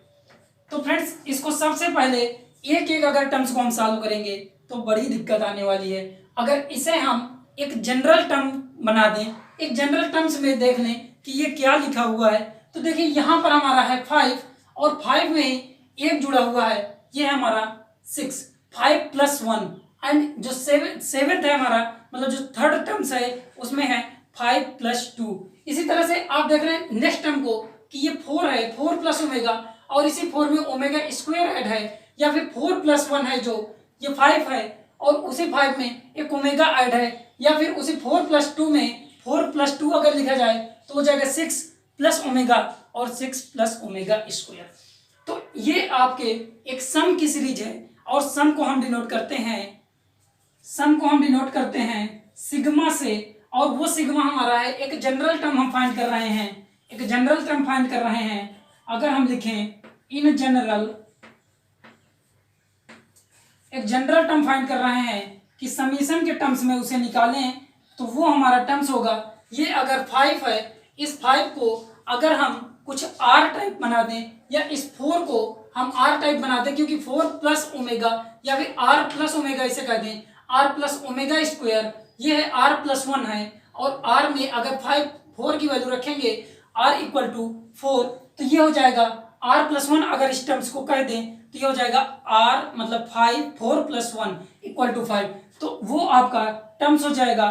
तो फ्रेंड्स इसको सबसे पहले एक एक अगर टर्म्स को हम सॉल्व करेंगे तो बड़ी दिक्कत आने वाली है। अगर इसे हम एक जनरल टर्म बना दें, एक जनरल टर्म्स में देख लें कि ये क्या लिखा हुआ है, तो देखिए यहाँ पर हमारा है 5 और 5 में ही एक जुड़ा हुआ है, ये है हमारा 6, 5 प्लस 1 एंड जो सेवेंथ है हमारा मतलब जो थर्ड टर्म्स है उसमें है 5 प्लस 2। इसी तरह से आप देख रहे हैं नेक्स्ट टर्म को कि ये 4 है, 4 प्लस ओमेगा और इसी 4 में ओमेगा स्क्वायर ऐड है, या फिर 4 प्लस 1 है जो ये 5 है और उसी 5 में एक ओमेगा ऐड है, या फिर उसी 4 प्लस 2 में 4 प्लस 2 अगर लिखा जाए तो हो जाएगा 6 प्लस ओमेगा और 6 प्लस ओमेगा स्क्वायर। तो ये आपके एक सम की सीरीज है और सम को हम डिनोट करते हैं सिग्मा से, और वो सिग्मा हमारा है एक जनरल टर्म हम फाइंड कर रहे हैं, अगर हम लिखें इन जनरल एक जनरल टर्म फाइंड कर रहे हैं कि समीशन के टर्म्स में उसे निकालें तो वो हमारा टर्म्स होगा, ये अगर 5 है इस 5 को अगर हम कुछ आर टाइप बना दें या इस 4 को हम आर टाइप बना दें, क्योंकि 4 प्लस ओमेगा या फिर आर प्लस ओमेगा इसे कह दें आर प्लस ओमेगा स्क्वायर, ये है आर प्लस 1 है, और आर में अगर 4 की वैल्यू रखेंगे आर इक्वल टू 4 तो ये हो जाएगा आर प्लस 1, अगर इस टर्म्स को कह दें तो ये हो जाएगा आर मतलब 4 प्लस 1 इक्वल टू 5, तो वो आपका टर्म्स हो जाएगा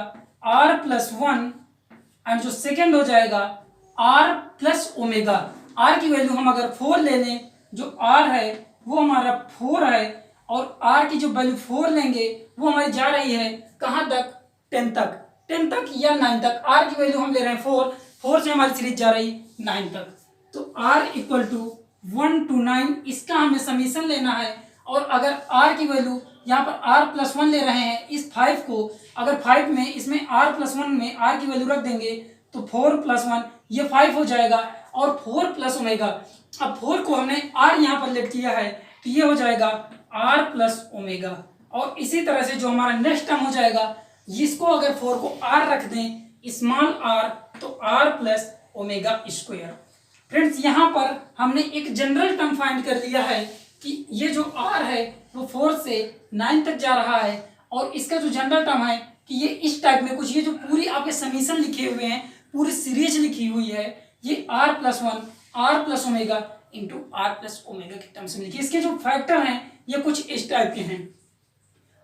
आर प्लस 1 एंड जो सेकेंड हो जाएगा आर प्लस ओमेगा। आर की वैल्यू हम अगर 4 ले लें, जो आर है वो हमारा 4 है, और आर की जो वैल्यू 4 लेंगे वो हमारी जा रही है कहाँ तक 10 तक या 9 तक। आर की वैल्यू हम ले रहे हैं 4 से हमारी सीरीज जा रही 9 तक, तो आर इक्वल टू 1 to 9 इसका हमें समीशन लेना है, और अगर आर की वैल्यू यहाँ पर आर प्लस 1 ले रहे हैं इस 5 को, अगर 5 में इसमें आर प्लस 1 में आर की वैल्यू रख देंगे तो 4 प्लस 1 ये 5 हो जाएगा, और 4 प्लस ओमेगा, अब 4 को हमने आर यहाँ पर लेट किया है तो ये हो जाएगा आर प्लस ओमेगा। और इसी तरह से जो हमारा नेक्स्ट टर्म हो जाएगा जिसको अगर 4 को आर रख दें स्मॉल आर तो r plus omega square. Friends यहाँ पर हमने एक जनरल टर्म फाइंड कर लिया है कि ये जो आर है वो 4 से 9 तक जा रहा है, और इसका जो जनरल टर्म है कि ये इस टाइप में कुछ, ये जो पूरी आपके समीशन लिखे हुए हैं पूरी सीरीज लिखी हुई है, ये r plus one r plus omega into r plus omega के टर्म्स में लिखी। इसके जो फैक्टर हैं ये कुछ इस टाइप के हैं।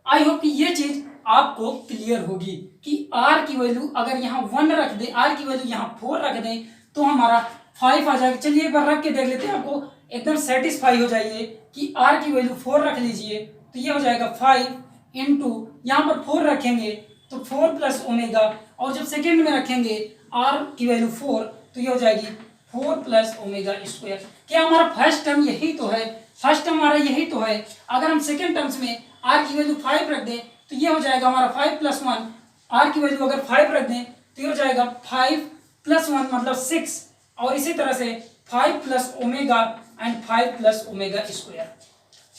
आई होप कि ये चीज आपको क्लियर होगी कि r की वैल्यू अगर यहाँ 1 रख दें, r की वैल्यू यहाँ 4 रख दें तो हमारा 5 आ जाएगा। चलिए एक बार रख के देख लेते हैं, आपको एकदम सेटिस्फाई हो जाइए कि r की वैल्यू 4 रख लीजिए तो ये हो जाएगा 5 इंटू यहाँ पर 4 रखेंगे तो 4 प्लस ओमेगा, और जब सेकेंड में रखेंगे r की वैल्यू 4 तो ये हो जाएगी 4 प्लस ओमेगा स्क्वायर। क्या हमारा फर्स्ट टर्म यही तो है, फर्स्ट टर्म हमारा यही तो है। अगर हम सेकेंड टर्म्स में r की वैल्यू 5 रख दें तो ये हो जाएगा हमारा 5 प्लस 1, r की वैल्यू अगर 5 रख दें तो ये हो जाएगा 5 प्लस 1 मतलब 6, और इसी तरह से 5 plus omega and 5 plus omega square.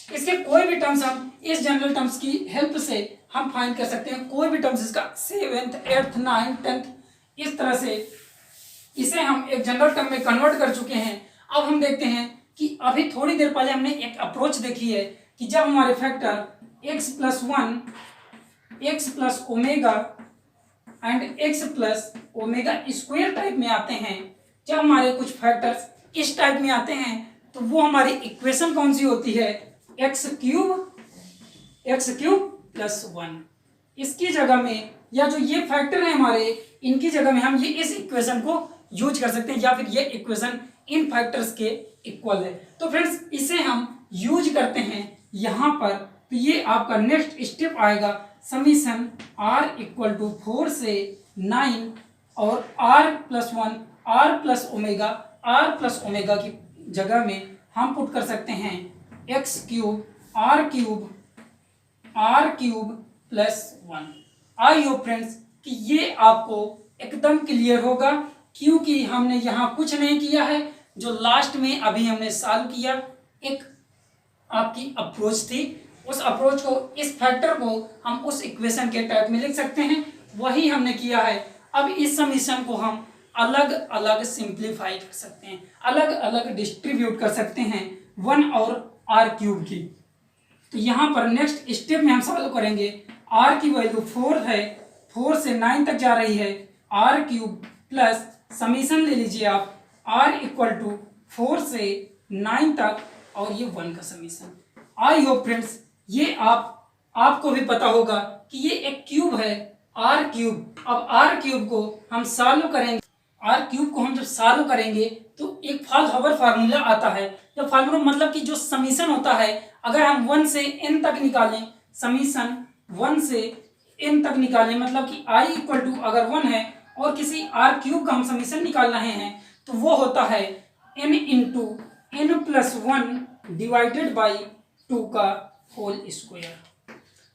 इसके कोई भी टर्म्स हम इस जनरल टर्म्स की हेल्प से हम फाइंड कर सकते हैं। कोई भी टर्म्स इसका 7th 8th 9th 10th इस तरह से इसे हम एक जनरल टर्म में कन्वर्ट कर चुके हैं। अब हम देखते हैं कि अभी थोड़ी देर पहले हमने एक अप्रोच देखी है कि जब हमारे factor x plus 1 x plus omega and x plus omega square type में आते हैं, जब हमारे कुछ फैक्टर्स इस टाइप में आते हैं तो वो हमारी इक्वेशन कौन सी होती है, x क्यूब प्लस 1। इसकी जगह में या जो ये फैक्टर है हमारे, इनकी जगह में हम ये इस इक्वेशन को यूज कर सकते हैं, या फिर ये इक्वेशन इन फैक्टर्स के इक्वल है। तो फ्रेंड्स इसे हम यूज करते हैं यहाँ पर, तो ये आपका नेक्स्ट स्टेप आएगा समीशन r इक्वल टू 4 से 9 और r plus 1 r plus omega की जगह में हम पुट कर सकते हैं x क्यूब प्लस 1। आई होप फ्रेंड्स कि ये आपको एकदम क्लियर होगा, क्योंकि हमने यहाँ कुछ नहीं किया है। जो लास्ट में अभी हमने सॉल्व किया एक आपकी अप्रोच थी, उस अप्रोच को, इस फैक्टर को हम उस इक्वेशन के टाइप में लिख सकते हैं, वही हमने किया है। अब इस समीशन को हम अलग अलग सिंप्लीफाई कर सकते हैं, अलग अलग डिस्ट्रीब्यूट कर सकते हैं 1 और r क्यूब की। तो यहाँ पर नेक्स्ट स्टेप में हम सॉल्व करेंगे। r की वैल्यू 4 है, 4 से 9 तक जा रही है, r क्यूब प्लस समीशन ले लीजिए आप r इक्वल टू 4 से 9 तक और ये 1 का समीशन। आई होप फ्रेंड्स ये आपको भी पता होगा कि ये एक क्यूब है r क्यूब। अब r क्यूब को हम सॉल्व करेंगे, r क्यूब को हम जब सॉल्व करेंगे तो एक फार्मूला आता है। जब फार्मूला मतलब कि जो समीशन होता है, अगर हम 1 से n तक निकालें, समीशन 1 से n तक निकालें, मतलब कि i इक्वल टू अगर 1 है और किसी r क्यूब का हम समीशन निकाल रहे हैं तो वो होता है n into n plus 1 divided by 2 का होल स्क्वायर,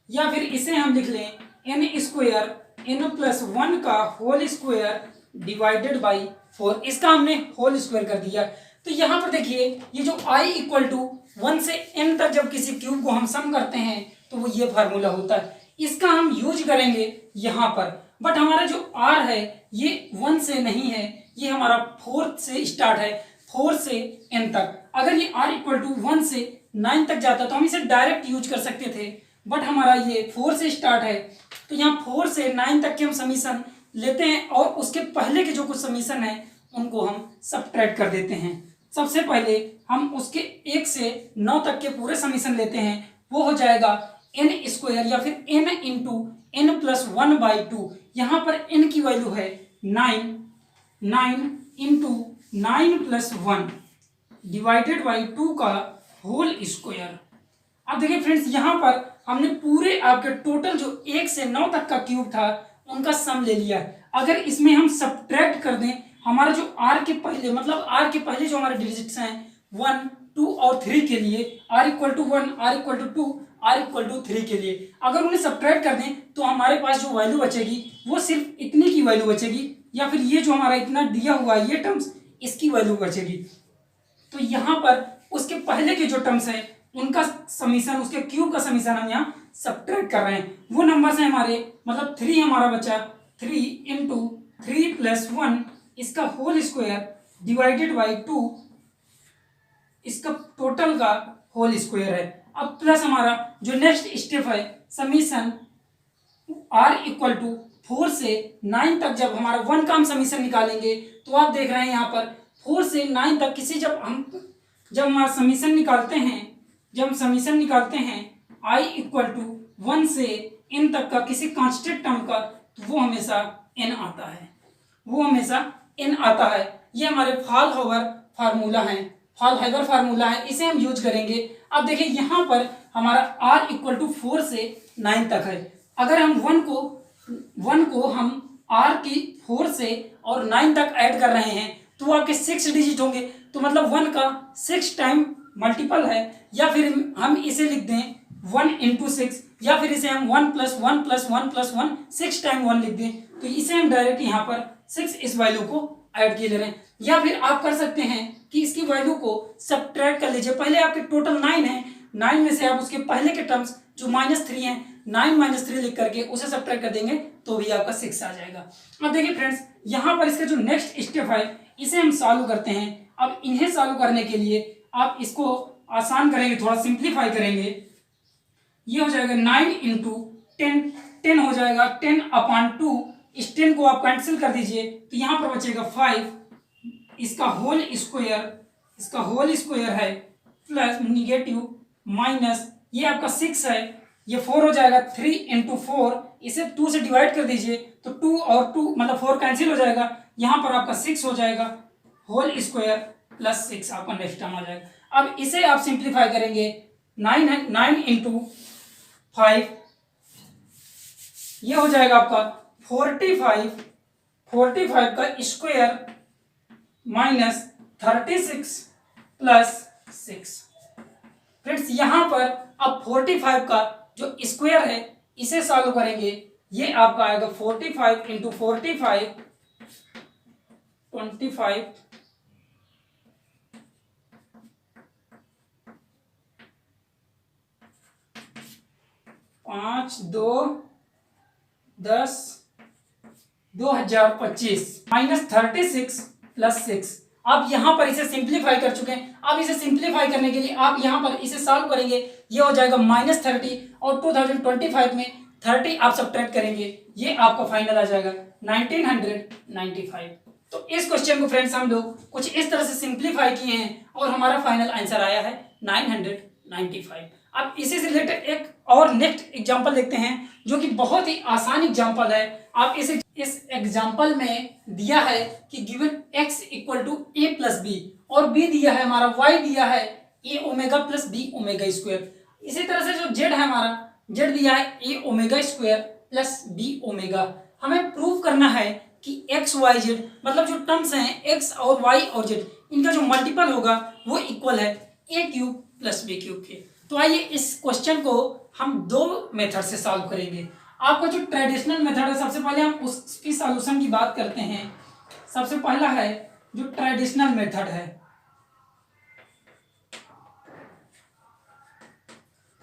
या फिर इसे हम लिख लें n स्क्वायर n प्लस 1 का होल स्क्वायर डिवाइडेड बाई 4। इसका हमने होल स्क्वायर कर दिया। तो यहाँ पर देखिए ये जो i इक्वल टू 1 से n तक जब किसी क्यूब को हम सम करते हैं तो वो ये फार्मूला होता है, इसका हम यूज करेंगे यहाँ पर। बट हमारा जो r है ये 1 से नहीं है, ये हमारा 4 से स्टार्ट है, 4 से n तक। अगर ये r इक्वल टू 1 से 9 तक जाता तो हम इसे डायरेक्ट यूज कर सकते थे, बट हमारा ये 4 से स्टार्ट है तो यहाँ 4 से 9 तक के हम समीशन लेते हैं और उसके पहले के जो कुछ समीशन है उनको हम सबट्रैक्ट कर देते हैं। सबसे पहले हम उसके 1 से 9 तक के पूरे समीशन लेते हैं, वो हो जाएगा n स्क्वायर या फिर n into n plus 1 by 2। यहाँ पर n की वैल्यू है 9 इंटू 9 प्लस 1 डिवाइडेड बाई 2 का होल स्क्वायर। अब देखिए फ्रेंड्स यहाँ पर हमने पूरे आपके टोटल जो 1 से 9 तक का क्यूब था उनका सम ले लिया है। अगर इसमें हम सबट्रैक्ट कर दें, हमारा जो r के पहले मतलब r के पहले जो हमारे डिजिट्स हैं 1 2 और 3 के लिए r equal to 1 r equal to 2 r equal to 3 के लिए अगर उन्हें सबट्रैक्ट कर दें तो हमारे पास जो वैल्यू बचेगी वो सिर्फ इतनी की वैल्यू बचेगी, या फिर ये जो हमारा इतना दिया हुआ है ये टर्म्स इसकी वैल्यू बचेगी। तो यहाँ पर उसके पहले के जो टर्म्स हैं उनका समीशन, उसके क्यूब का समीशन हम यहाँ सबट्रैक्ट कर रहे हैं। वो नंबर्स हैं हमारे, मतलब 3 हमारा बचा, 3 इंटू 3 प्लस 1 इसका होल स्क्वायर डिवाइडेड बाई 2 इसका टोटल का होल स्क्वायर है। अब प्लस हमारा जो नेक्स्ट स्टेप है समीशन r इक्वल टू 4 से 9 तक जब हमारा 1 का हम समीशन निकालेंगे तो आप देख रहे हैं यहाँ पर 4 से 9 तक किसी जब हमारा समीशन निकालते हैं, जब हम समीशन निकालते हैं i इक्वल टू 1 से n तक का किसी कांस्टेंट टर्म का, तो वो हमेशा n आता है, वो हमेशा n आता है। ये हमारे फाल्हाइबर फार्मूला है, फाल्हाइबर फार्मूला है, इसे हम यूज करेंगे। अब देखिए यहाँ पर हमारा r इक्वल टू 4 से 9 तक है। अगर हम 1 को हम r की 4 से और 9 तक ऐड कर रहे हैं तो आपके 6 डिजिट होंगे, तो मतलब 1 का 6 टाइम मल्टीपल है, या फिर हम इसे लिख दें 1 इंटू 6, या फिर इसे हम 1 प्लस 1 प्लस 1 प्लस 1 6 टाइम 1 लिख दें, तो इसे हम डायरेक्ट यहाँ पर 6 इस वैल्यू को ऐड किए ले रहे हैं। या फिर आप कर सकते हैं कि इसकी वैल्यू को सब्ट्रैक्ट कर लीजिए। पहले आपके टोटल 9 है, 9 में से आप उसके पहले के टर्म्स जो -3 हैं, 9 - 3 लिख करके उसे सब्ट्रैक्ट कर देंगे तो भी आपका 6 आ जाएगा। अब देखिए फ्रेंड्स, यहाँ पर इसका जो नेक्स्ट स्टेप है इसे हम सॉल्व करते हैं। अब इन्हें सॉल्व करने के लिए आप इसको आसान करेंगे, थोड़ा सिंप्लीफाई करेंगे। ये हो जाएगा 9 इंटू 10, 10 हो जाएगा 10/2। इस 10 को आप कैंसिल कर दीजिए तो यहाँ पर बचेगा 5, इसका होल स्क्वायर है, प्लस निगेटिव माइनस ये आपका 6 है, ये 4 हो जाएगा 3 इंटू 4, इसे 2 से डिवाइड कर दीजिए तो 2 और 2 मतलब 4 कैंसिल हो जाएगा, यहाँ पर आपका 6 हो जाएगा, होल स्क्वायर प्लस 6 आपका नेक्स्ट टर्म आ जाएगा। अब इसे आप सिंप्लीफाई करेंगे, 9 इंटू 5, ये हो जाएगा आपका 45 का स्क्वायर माइनस 36 प्लस 6। फ्रेंड्स यहाँ पर अब 45 का जो स्क्वायर है इसे सॉल्व करेंगे, ये आपका आएगा 45 इंटू 45 25 5 2 10 2025 माइनस 36 प्लस 6। आप यहाँ पर इसे सिंप्लीफाई कर चुके हैं। अब इसे सिंप्लीफाई करने के लिए आप यहाँ पर इसे सॉल्व करेंगे, ये हो जाएगा -30 और 2025 में 30 आप सब्ट्रैक्ट करेंगे, ये आपका फाइनल आ जाएगा 1995। तो इस क्वेश्चन को फ्रेंड्स हम लोग कुछ इस तरह से सिंप्लीफाई किए हैं और हमारा फाइनल आंसर आया है 995। अब इसी से रिलेटेड एक और नेक्स्ट एग्जांपल देखते हैं जो कि बहुत ही आसान एग्जांपल है। आप इस एग्जांपल में दिया है कि given x equal to a plus b और b दिया है हमारा, y दिया है a omega plus b omega square. इसी तरह से जो z है हमारा, z दिया है a omega square plus b omega. हमें प्रूव करना है कि x y z मतलब जो टर्म्स हैं x और y और z, इनका जो मल्टीपल होगा वो इक्वल है a cube plus b cube के। तो आइए इस क्वेश्चन को हम दो मेथड से सॉल्व करेंगे। आपका जो ट्रेडिशनल मेथड है, सबसे पहले हम उसकी सॉल्यूशन की बात करते हैं। सबसे पहला है जो ट्रेडिशनल मेथड है।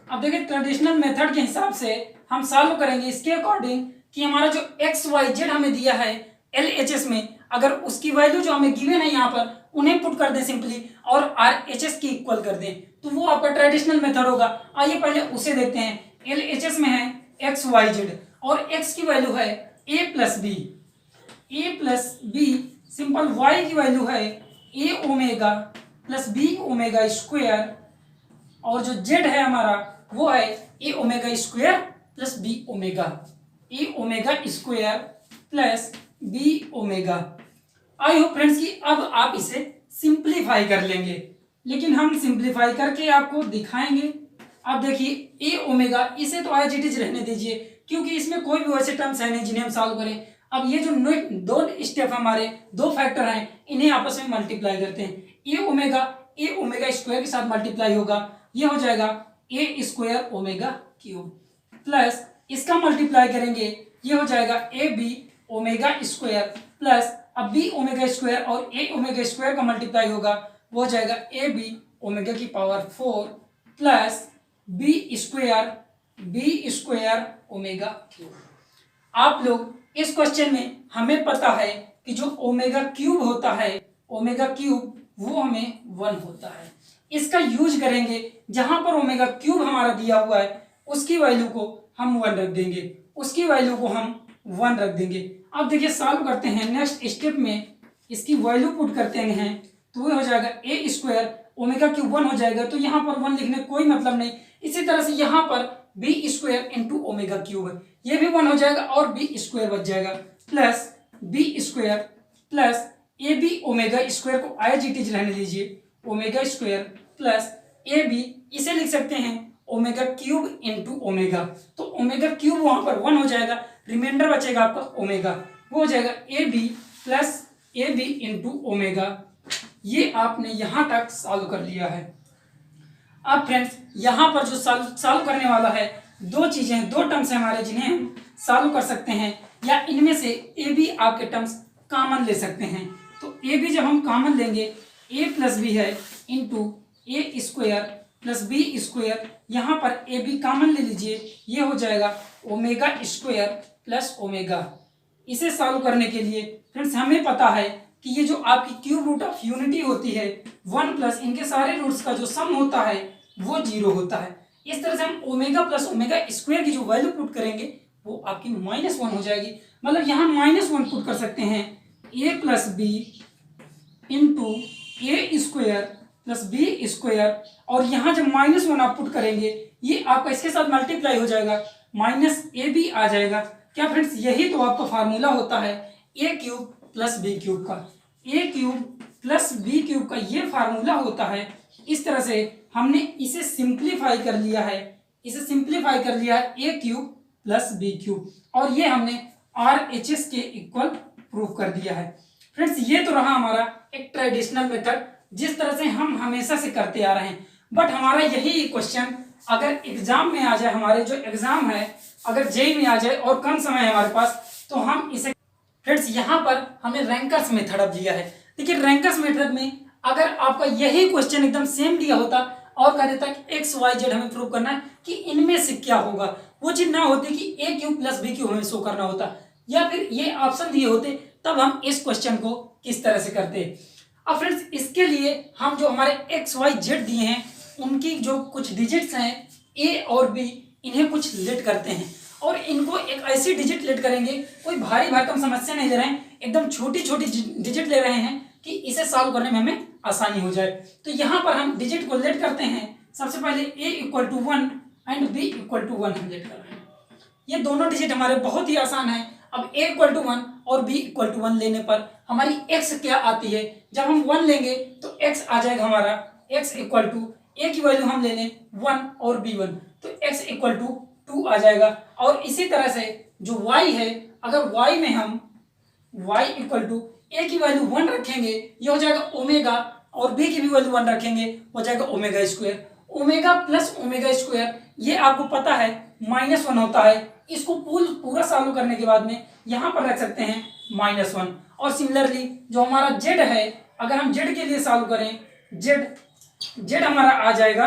अब देखिए ट्रेडिशनल मेथड के हिसाब से हम सॉल्व करेंगे इसके अकॉर्डिंग कि हमारा जो एक्स वाई जेड हमें दिया है LHS में, अगर उसकी वैल्यू जो हमें गिवन है यहाँ पर उन्हें पुट कर दें सिंपली और RHS की इक्वल कर दें तो वो आपका ट्रेडिशनल मेथड होगा। आइए पहले उसे देखते हैं। LHS में है एक्स वाई जेड और x की वैल्यू है a plus b, simple y की वैल्यू है a omega plus b omega square और जो z है हमारा वो है a omega square plus b omega, a omega square plus b omega. I hope friends कि अब आप इसे सिंप्लीफाई कर लेंगे, लेकिन हम सिंप्लीफाई करके आपको दिखाएंगे। अब देखिए a ओमेगा, इसे तो एज इट इज रहने दीजिए क्योंकि इसमें कोई भी वैसे टर्म्स है नहीं जिन्हें हम सॉल्व करें। अब ये जो दो स्टेप हमारे दो फैक्टर हैं इन्हें आपस में मल्टीप्लाई करते हैं। a ओमेगा स्क्वायर के साथ मल्टीप्लाई होगा, ये हो जाएगा a square omega cube plus इसका मल्टीप्लाई करेंगे, ये हो जाएगा a b omega square plus अब b ओमेगा स्क्वायर और a ओमेगा स्क्वायर का मल्टीप्लाई होगा, वो हो जाएगा ए बी ओमेगा की power 4 plus b square omega cube. आप लोग इस क्वेश्चन में हमें पता है कि जो ओमेगा क्यूब होता है, ओमेगा क्यूब वो हमें 1 होता है। इसका यूज करेंगे, जहां पर ओमेगा क्यूब हमारा दिया हुआ है उसकी वैल्यू को हम 1 रख देंगे, उसकी वैल्यू को हम 1 रख देंगे। अब देखिए सॉल्व करते हैं, नेक्स्ट स्टेप में इसकी वैल्यू पुट करते हैं तो वो हो जाएगा ए स्क्वायर ओमेगा क्यूब 1 हो जाएगा, तो यहाँ पर 1 लिखने कोई मतलब नहीं। इसी तरह से यहाँ पर b square into omega cube ये भी 1 हो जाएगा और बी स्क्वायर बच जाएगा plus b square plus a b omega square को एज इट इज रहने दीजिए, omega square plus a b इसे लिख सकते हैं ओमेगा क्यूब इंटू ओमेगा, तो ओमेगा क्यूब वहां पर 1 हो जाएगा, रिमाइंडर बचेगा आपका ओमेगा, वो हो जाएगा a b plus a b into omega. ये आपने यहां तक सॉल्व कर लिया है। अब फ्रेंड्स यहाँ पर जो सॉल्व करने वाला है, दो चीजें, दो टर्म्स हैं हमारे जिन्हें हम सॉल्व कर सकते हैं, या इनमें से ए बी आपके टर्म्स कॉमन ले सकते हैं। तो ए बी जब हम कॉमन लेंगे, ए प्लस बी है इंटू ए स्क्वायर प्लस बी स्क्वायर, यहाँ पर ए बी कॉमन ले लीजिए, ये हो जाएगा ओमेगा स्क्वायर प्लस ओमेगा। इसे सॉल्व करने के लिए फ्रेंड्स हमें पता है कि ये जो आपकी क्यूब रूट ऑफ यूनिटी होती है 1 प्लस इनके सारे रूट्स का जो सम होता है वो 0 होता है। इस तरह से हम ओमेगा प्लस ओमेगा स्क्वायर की जो वैल्यू पुट करेंगे वो आपकी -1 हो जाएगी। मतलब यहाँ -1 पुट कर सकते हैं, ए प्लस बी इंटू ए स्क्वायर प्लस बी स्क्वायर, और यहाँ जब -1 आप पुट करेंगे ये आपका इसके साथ मल्टीप्लाई हो जाएगा, माइनस ए बी आ जाएगा। क्या फ्रेंड्स, यही तो आपका फार्मूला होता है ए क्यूब प्लस बी क्यूब का, ए क्यूब प्लस बी क्यूब का ये फार्मूला होता है। इस तरह से हमने इसे सिंप्लीफाई कर लिया है, इसे सिंप्लीफाई कर लिया है ए क्यूब प्लस बी क्यूब, और ये हमने RHS के इक्वल प्रूव कर दिया है। फ्रेंड्स ये तो रहा हमारा एक ट्रेडिशनल मेथड जिस तरह से हम हमेशा से करते आ रहे हैं, बट हमारा यही क्वेश्चन अगर एग्जाम में आ जाए, हमारे जो एग्जाम है अगर जेई में आ जाए और कम समय है हमारे पास, तो हम इसे फ्रेंड्स यहाँ पर हमने रैंकर्स मेथड अब लिया है। देखिए रैंकर्स मेथड में अगर आपका यही क्वेश्चन एकदम सेम दिया होता और कह देता कि एक्स वाई जेड हमें प्रूव करना है कि इनमें से क्या होगा, वो चीज ना होती कि ए क्यूब प्लस बी क्यूब हमें शो करना होता, या फिर ये ऑप्शन दिए होते, तब हम इस क्वेश्चन को किस तरह से करते। अब फ्रेंड्स इसके लिए हम जो हमारे एक्स वाई जेड दिए हैं उनकी जो कुछ डिजिट्स हैं ए और बी, इन्हें कुछ लेट करते हैं और इनको एक ऐसी डिजिट लेट करेंगे, कोई भारी भरकम समस्या नहीं ले रहे हैं, एकदम छोटी छोटी डिजिट ले रहे हैं कि इसे सॉल्व करने में हमें आसानी हो जाए। तो यहाँ पर हम डिजिट को लेट करते हैं। सबसे पहले a equal to 1 and b equal to 1 हम लेट कर रहे हैं। ये दोनों डिजिट हमारे बहुत ही आसान है। अब a इक्वल टू 1 और b इक्वल टू 1 लेने पर हमारी x क्या आती है, जब हम 1 लेंगे तो x आ जाएगा हमारा x इक्वल टू a की वैल्यू हम ले लें 1 और b 1, तो x इक्वल टू 2 आ जाएगा। और इसी तरह से जो y है, अगर y में हम y इक्वल टू a की वैल्यू 1 रखेंगे, ये हो जाएगा ओमेगा, और b की भी वैल्यू 1 रखेंगे, हो जाएगा omega square. Omega plus omega square ये आपको पता है -1 होता है। इसको पूरा सॉल्व करने के बाद में यहाँ पर रख सकते हैं -1। और सिमिलरली जो हमारा z है, अगर हम z के लिए सॉल्व करें, z हमारा आ जाएगा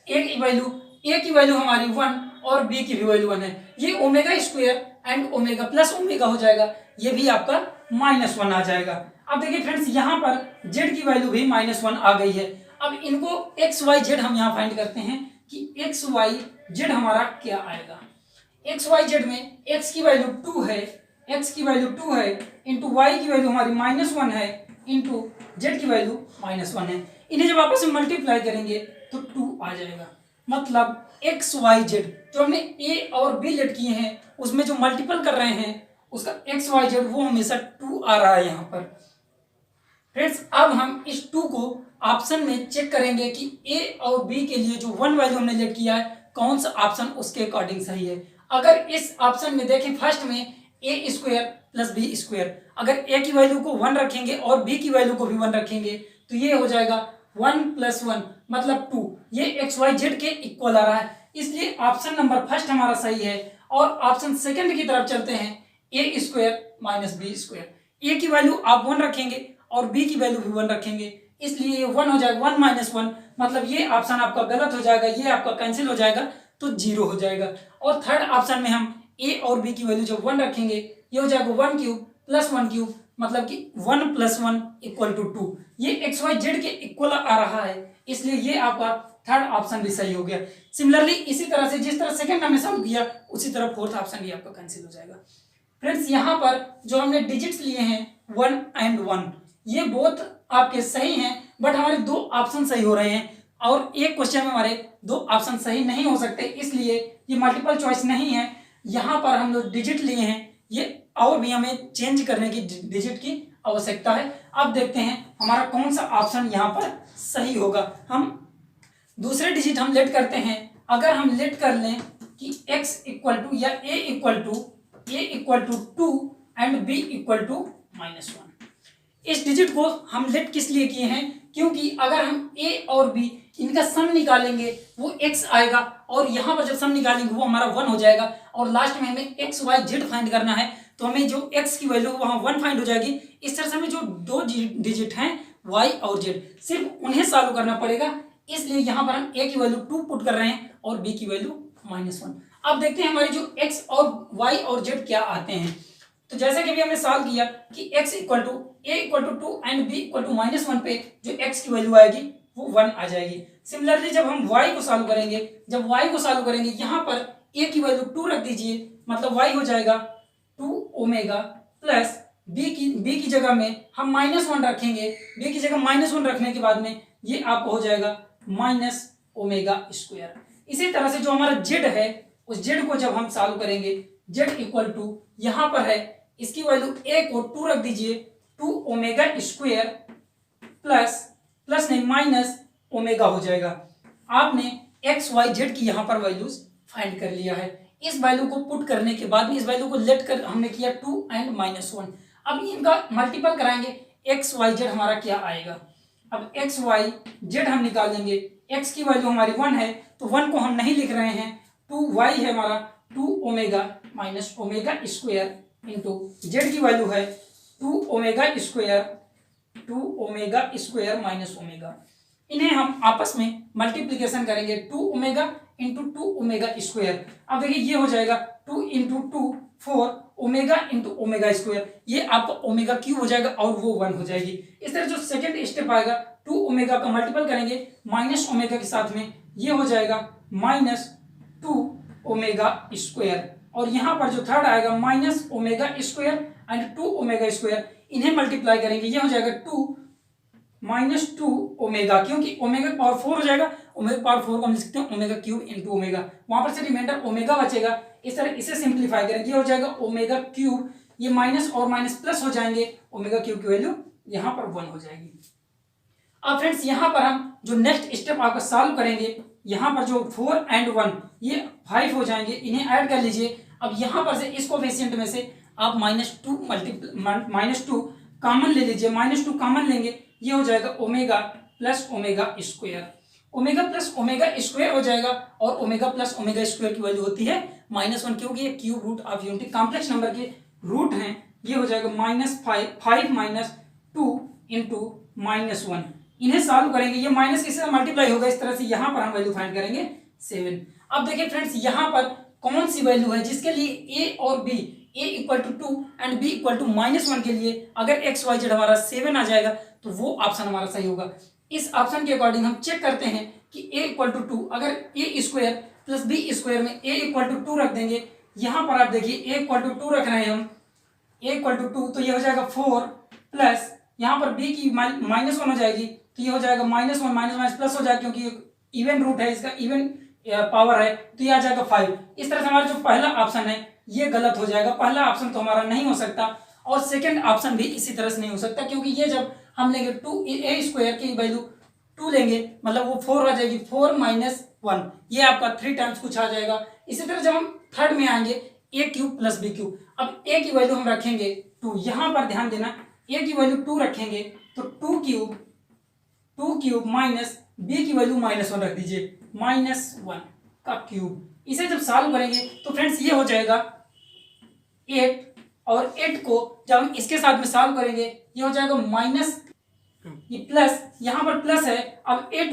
a की वैल्यू हमारी 1 और b की भी वैल्यू 1 है, ये omega square and omega plus omega हो जाएगा, ये भी आपका -1 आ जाएगा। अब देखिए फ्रेंड्स यहाँ पर z की वैल्यू भी -1 आ गई है। अब इनको x y z हम यहाँ फाइंड करते हैं कि x y z हमारा क्या आएगा। x y z में x की वैल्यू 2 है, इंटू y की वैल्यू हमारी -1 है, इंटू z की वैल्यू -1 है। इन्हें जब आपस में मल्टीप्लाई करेंगे तो 2 आ जाएगा। मतलब एक्स वाई जेड जो हमने ए और बी लेट किए हैं उसमें जो मल्टीपल कर रहे हैं उसका एक्स वाई जेड वो हमेशा 2 आ रहा है यहाँ पर। फ्रेंड्स अब हम इस 2 को ऑप्शन में चेक करेंगे कि ए और बी के लिए जो 1 वैल्यू हमने लेट किया है कौन सा ऑप्शन उसके अकॉर्डिंग सही है। अगर इस ऑप्शन में देखें फर्स्ट में ए स्क्वायर प्लस बी स्क्वायर, अगर ए की वैल्यू को 1 रखेंगे और बी की वैल्यू को भी 1 रखेंगे तो ये हो जाएगा 1 + 1 मतलब 2, ये एक्स वाई जेड के इक्वल आ रहा है, इसलिए ऑप्शन नंबर फर्स्ट हमारा सही है। और ऑप्शन सेकंड की तरफ चलते हैं, ए स्क्वायर माइनस बी स्क्वायर, ए की वैल्यू आप 1 रखेंगे और बी की वैल्यू भी 1 रखेंगे, इसलिए ये 1 हो जाएगा, 1 - 1 मतलब ये ऑप्शन आपका गलत हो जाएगा, ये आपका कैंसिल हो जाएगा तो 0 हो जाएगा। और थर्ड ऑप्शन में हम ए और बी की वैल्यू जब 1 रखेंगे ये हो जाएगा 1 क्यूब प्लस 1 क्यूब मतलब कि 1 + 1 = 2, ये एक्स वाई जेड के इक्वल आ रहा है, इसलिए ये आपका थर्ड ऑप्शन भी सही हो गया। सिमिलरली इसी तरह से जिस तरह सेकंड हमने सॉल्व किया उसी तरह फोर्थ ऑप्शन भी आपका कैंसिल हो जाएगा। फ्रेंड्स यहाँ पर जो हमने डिजिट्स लिए हैं 1 and 1, ये बोथ आपके सही हैं, बट हमारे दो ऑप्शन सही हो रहे हैं और एक क्वेश्चन में हमारे दो ऑप्शन सही नहीं हो सकते, इसलिए ये मल्टीपल चॉइस नहीं है। यहाँ पर हम जो डिजिट लिए हैं ये और भी हमें चेंज करने की डिजिट की आवश्यकता है। अब देखते हैं हमारा कौन सा ऑप्शन यहाँ पर सही होगा। हम दूसरे डिजिट हम लेट करते हैं। अगर हम लेट कर लें कि x इक्वल टू या a equal to 2 and b equal to -1, इस डिजिट को हम लेट किस लिए किए हैं, क्योंकि अगर हम a और b इनका सम निकालेंगे वो x आएगा और यहाँ पर जब सम निकालेंगे वो हमारा 1 हो जाएगा और लास्ट में हमें x y z फाइंड करना है, तो हमें जो x की वैल्यू वहाँ 1 फाइंड हो जाएगी। इस तरह से हमें जो दो डिजिट हैं y और z सिर्फ उन्हें सॉल्व करना पड़ेगा, इसलिए यहाँ पर हम a की वैल्यू 2 पुट कर रहे हैं और b की वैल्यू -1। अब देखते हैं हमारी जो x और y और z क्या आते हैं। तो जैसे कि अभी हमने सॉल्व किया कि x equal to a equal to 2 and b equal to -1 पे जो x की वैल्यू आएगी वो 1 आ जाएगी। सिमिलरली जब हम y को सॉल्व करेंगे, यहाँ पर a की वैल्यू 2 रख दीजिए, मतलब y हो जाएगा 2 ओमेगा प्लस b की जगह में हम -1 रखेंगे। b की जगह -1 रखने के बाद में ये आपको हो जाएगा -ओमेगा²। इसी तरह से जो हमारा z है उस z को जब हम सॉल्व करेंगे, z इक्वल टू यहाँ पर है इसकी वैल्यू a को 2 रख दीजिए, 2 ओमेगा² प्लस नहीं माइनस ओमेगा हो जाएगा। आपने x y z की यहाँ पर वैल्यूज फाइंड कर लिया है। इस वैल्यू को पुट करने के बाद में इस वैल्यू को लेट कर हमने किया 2 एंड -1। अब इनका मल्टीपल कराएंगे, x y z हमारा क्या आएगा। अब x y z हम निकाल लेंगे, x की वैल्यू हमारी 1 है तो 1 को हम नहीं लिख रहे हैं, 2y है हमारा 2 ओमेगा माइनस ओमेगा² इंटू z की वैल्यू है 2 ओमेगा² माइनस ओमेगा। इन्हें हम आपस में मल्टीप्लीकेशन करेंगे, 2 ओमेगा इंटू 2 ओमेगा²। अब देखिए ये हो जाएगा 2 इंटू 2 4 ओमेगा इंटू ओमेगा², ये आपका ओमेगा क्यूब हो जाएगा और वो 1 हो जाएगी। इस तरह जो सेकंड स्टेप आएगा 2 ओमेगा का मल्टीपल करेंगे माइनस ओमेगा के साथ में, ये हो जाएगा -2 ओमेगा² और यहाँ पर जो थर्ड आएगा -ओमेगा² एंड 2 ओमेगा², इन्हें मल्टीप्लाई करेंगे, ये हो जाएगा 2 ओमेगा, क्योंकि ओमेगा पावर 4 हो जाएगा। ओमेगा पावर 4 को हम लिख सकते हैं ओमेगा क्यूब इंटू ओमेगा, वहां पर से रिमाइंडर ओमेगा बचेगा। इस तरह इसे सिंप्लीफाई करेंगे, ये हो जाएगा ओमेगा क्यूब, ये माइनस और माइनस प्लस हो जाएंगे, ओमेगा क्यूब की वैल्यू यहाँ पर 1 हो जाएगी। अब फ्रेंड्स यहाँ पर हम जो नेक्स्ट स्टेप आपका सॉल्व करेंगे, यहाँ पर जो 4 एंड 1 ये 5 हो जाएंगे, इन्हें ऐड कर लीजिए। अब यहाँ पर से इस कोफिशिएंट में से आप -2 कॉमन ले लीजिए, -2 कॉमन लेंगे, ये हो जाएगा ओमेगा प्लस ओमेगा²। ओमेगा प्लस ओमेगा² हो जाएगा और ओमेगा प्लस ओमेगा² की वैल्यू होती है -1, क्योंकि ये cube root of unity complex number के रूट हैं। ये हो जाएगा -5 -2 इंटू -1। इन्हें सॉल्व करेंगे, ये माइनस किसी से मल्टीप्लाई होगा, इस तरह से यहाँ पर हम वैल्यू फाइंड करेंगे 7। अब देखिए फ्रेंड्स यहाँ पर कौन सी वैल्यू है जिसके लिए a और b, a equal to 2 and b equal to -1 के लिए अगर x y z हमारा 7 आ जाएगा तो वो ऑप्शन हमारा सही होगा। इस ऑप्शन के अकॉर्डिंग हम चेक करते हैं कि a इक्वल टू 2, अगर a² प्लस b² में a इक्वल टू 2 रख देंगे, यहाँ पर आप देखिए a इक्वल टू 2 रख रहे हैं हम, a इक्वल टू 2 तो ये हो जाएगा 4 प्लस यहाँ पर b की -1 हो जाएगी, तो ये हो जाएगा -1 प्लस हो जाएगा, क्योंकि इवन रूट है, इसका इवन पावर है, तो ये आ जाएगा 5। इस तरह से हमारा जो पहला ऑप्शन है ये गलत हो जाएगा, पहला ऑप्शन तो हमारा नहीं हो सकता और सेकंड ऑप्शन भी इसी तरह से नहीं हो सकता, क्योंकि ये जब हम लेंगे 2a² की वैल्यू 2 लेंगे मतलब वो 4 आ जाएगी, 4 - 1, ये आपका 3 टाइम्स कुछ आ जाएगा। इसी तरह जब हम थर्ड में आएंगे a³ प्लस b³, अब a की वैल्यू हम रखेंगे 2, यहाँ पर ध्यान देना a की वैल्यू 2 रखेंगे तो 2 क्यूब माइनस b की वैल्यू -1 रख दीजिए, -1 का क्यूब। इसे जब सॉल्व करेंगे तो फ्रेंड्स ये हो जाएगा 8 और 8 को जब हम इसके साथ में सॉल्व करेंगे ये हो जाएगा माइनस, ये प्लस यहाँ पर प्लस है, अब 8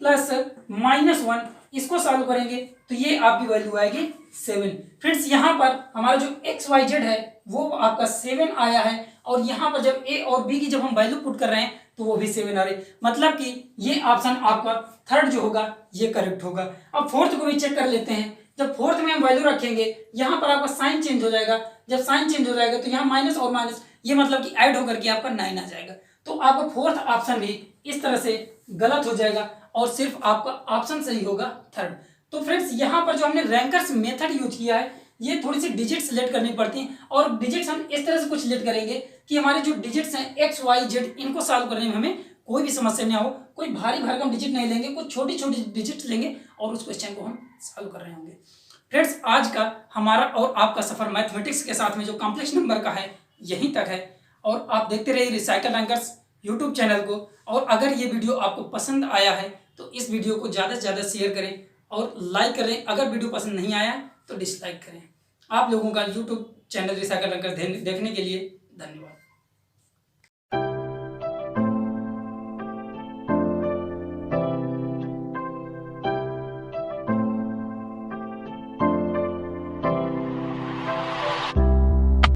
प्लस -1 इसको सॉल्व करेंगे तो ये आपकी वैल्यू आएगी 7। फ्रेंड्स यहाँ पर हमारा जो x y z है वो आपका 7 आया है और यहाँ पर जब a और b की जब हम वैल्यू पुट कर रहे हैं तो वो भी 7 आ रही, मतलब कि ये ऑप्शन आपका थर्ड जो होगा ये करेक्ट होगा। अब फोर्थ को भी चेक कर लेते हैं। जब फोर्थ में हम वैल्यू रखेंगे यहाँ पर आपका साइन चेंज हो जाएगा, जब साइन चेंज हो जाएगा तो यहाँ माइनस और माइनस, ये मतलब कि ऐड होकर के आपका 9 आ जाएगा। तो आपका फोर्थ ऑप्शन भी इस तरह से गलत हो जाएगा और सिर्फ आपका ऑप्शन सही होगा थर्ड। तो फ्रेंड्स यहाँ पर जो हमने रैंकर्स मेथड यूज किया है, ये थोड़ी सी डिजिट सिलेक्ट करनी पड़ती हैं और डिजिट्स हम इस तरह से कुछ सिलेक्ट करेंगे कि हमारे जो डिजिट्स हैं एक्स वाई जेड, इनको सॉल्व करने में हमें कोई भी समस्या नहीं हो, कोई भारी भरकम डिजिट नहीं लेंगे, कुछ छोटी छोटी डिजिट्स लेंगे और उस क्वेश्चन को हम सॉल्व कर रहे होंगे। फ्रेंड्स आज का हमारा और आपका सफर मैथमेटिक्स के साथ में जो कॉम्प्लेक्स नंबर का है यहीं तक है, और आप देखते रहिए रिसाइकल रैंकर्स यूट्यूब चैनल को। और अगर ये वीडियो आपको पसंद आया है तो इस वीडियो को ज़्यादा से ज़्यादा शेयर करें और लाइक करें। अगर वीडियो पसंद नहीं आया तो डिसलाइक करें। आप लोगों का यूट्यूब चैनल रिसाइकल रैंकर्स देखने के लिए धन्यवाद।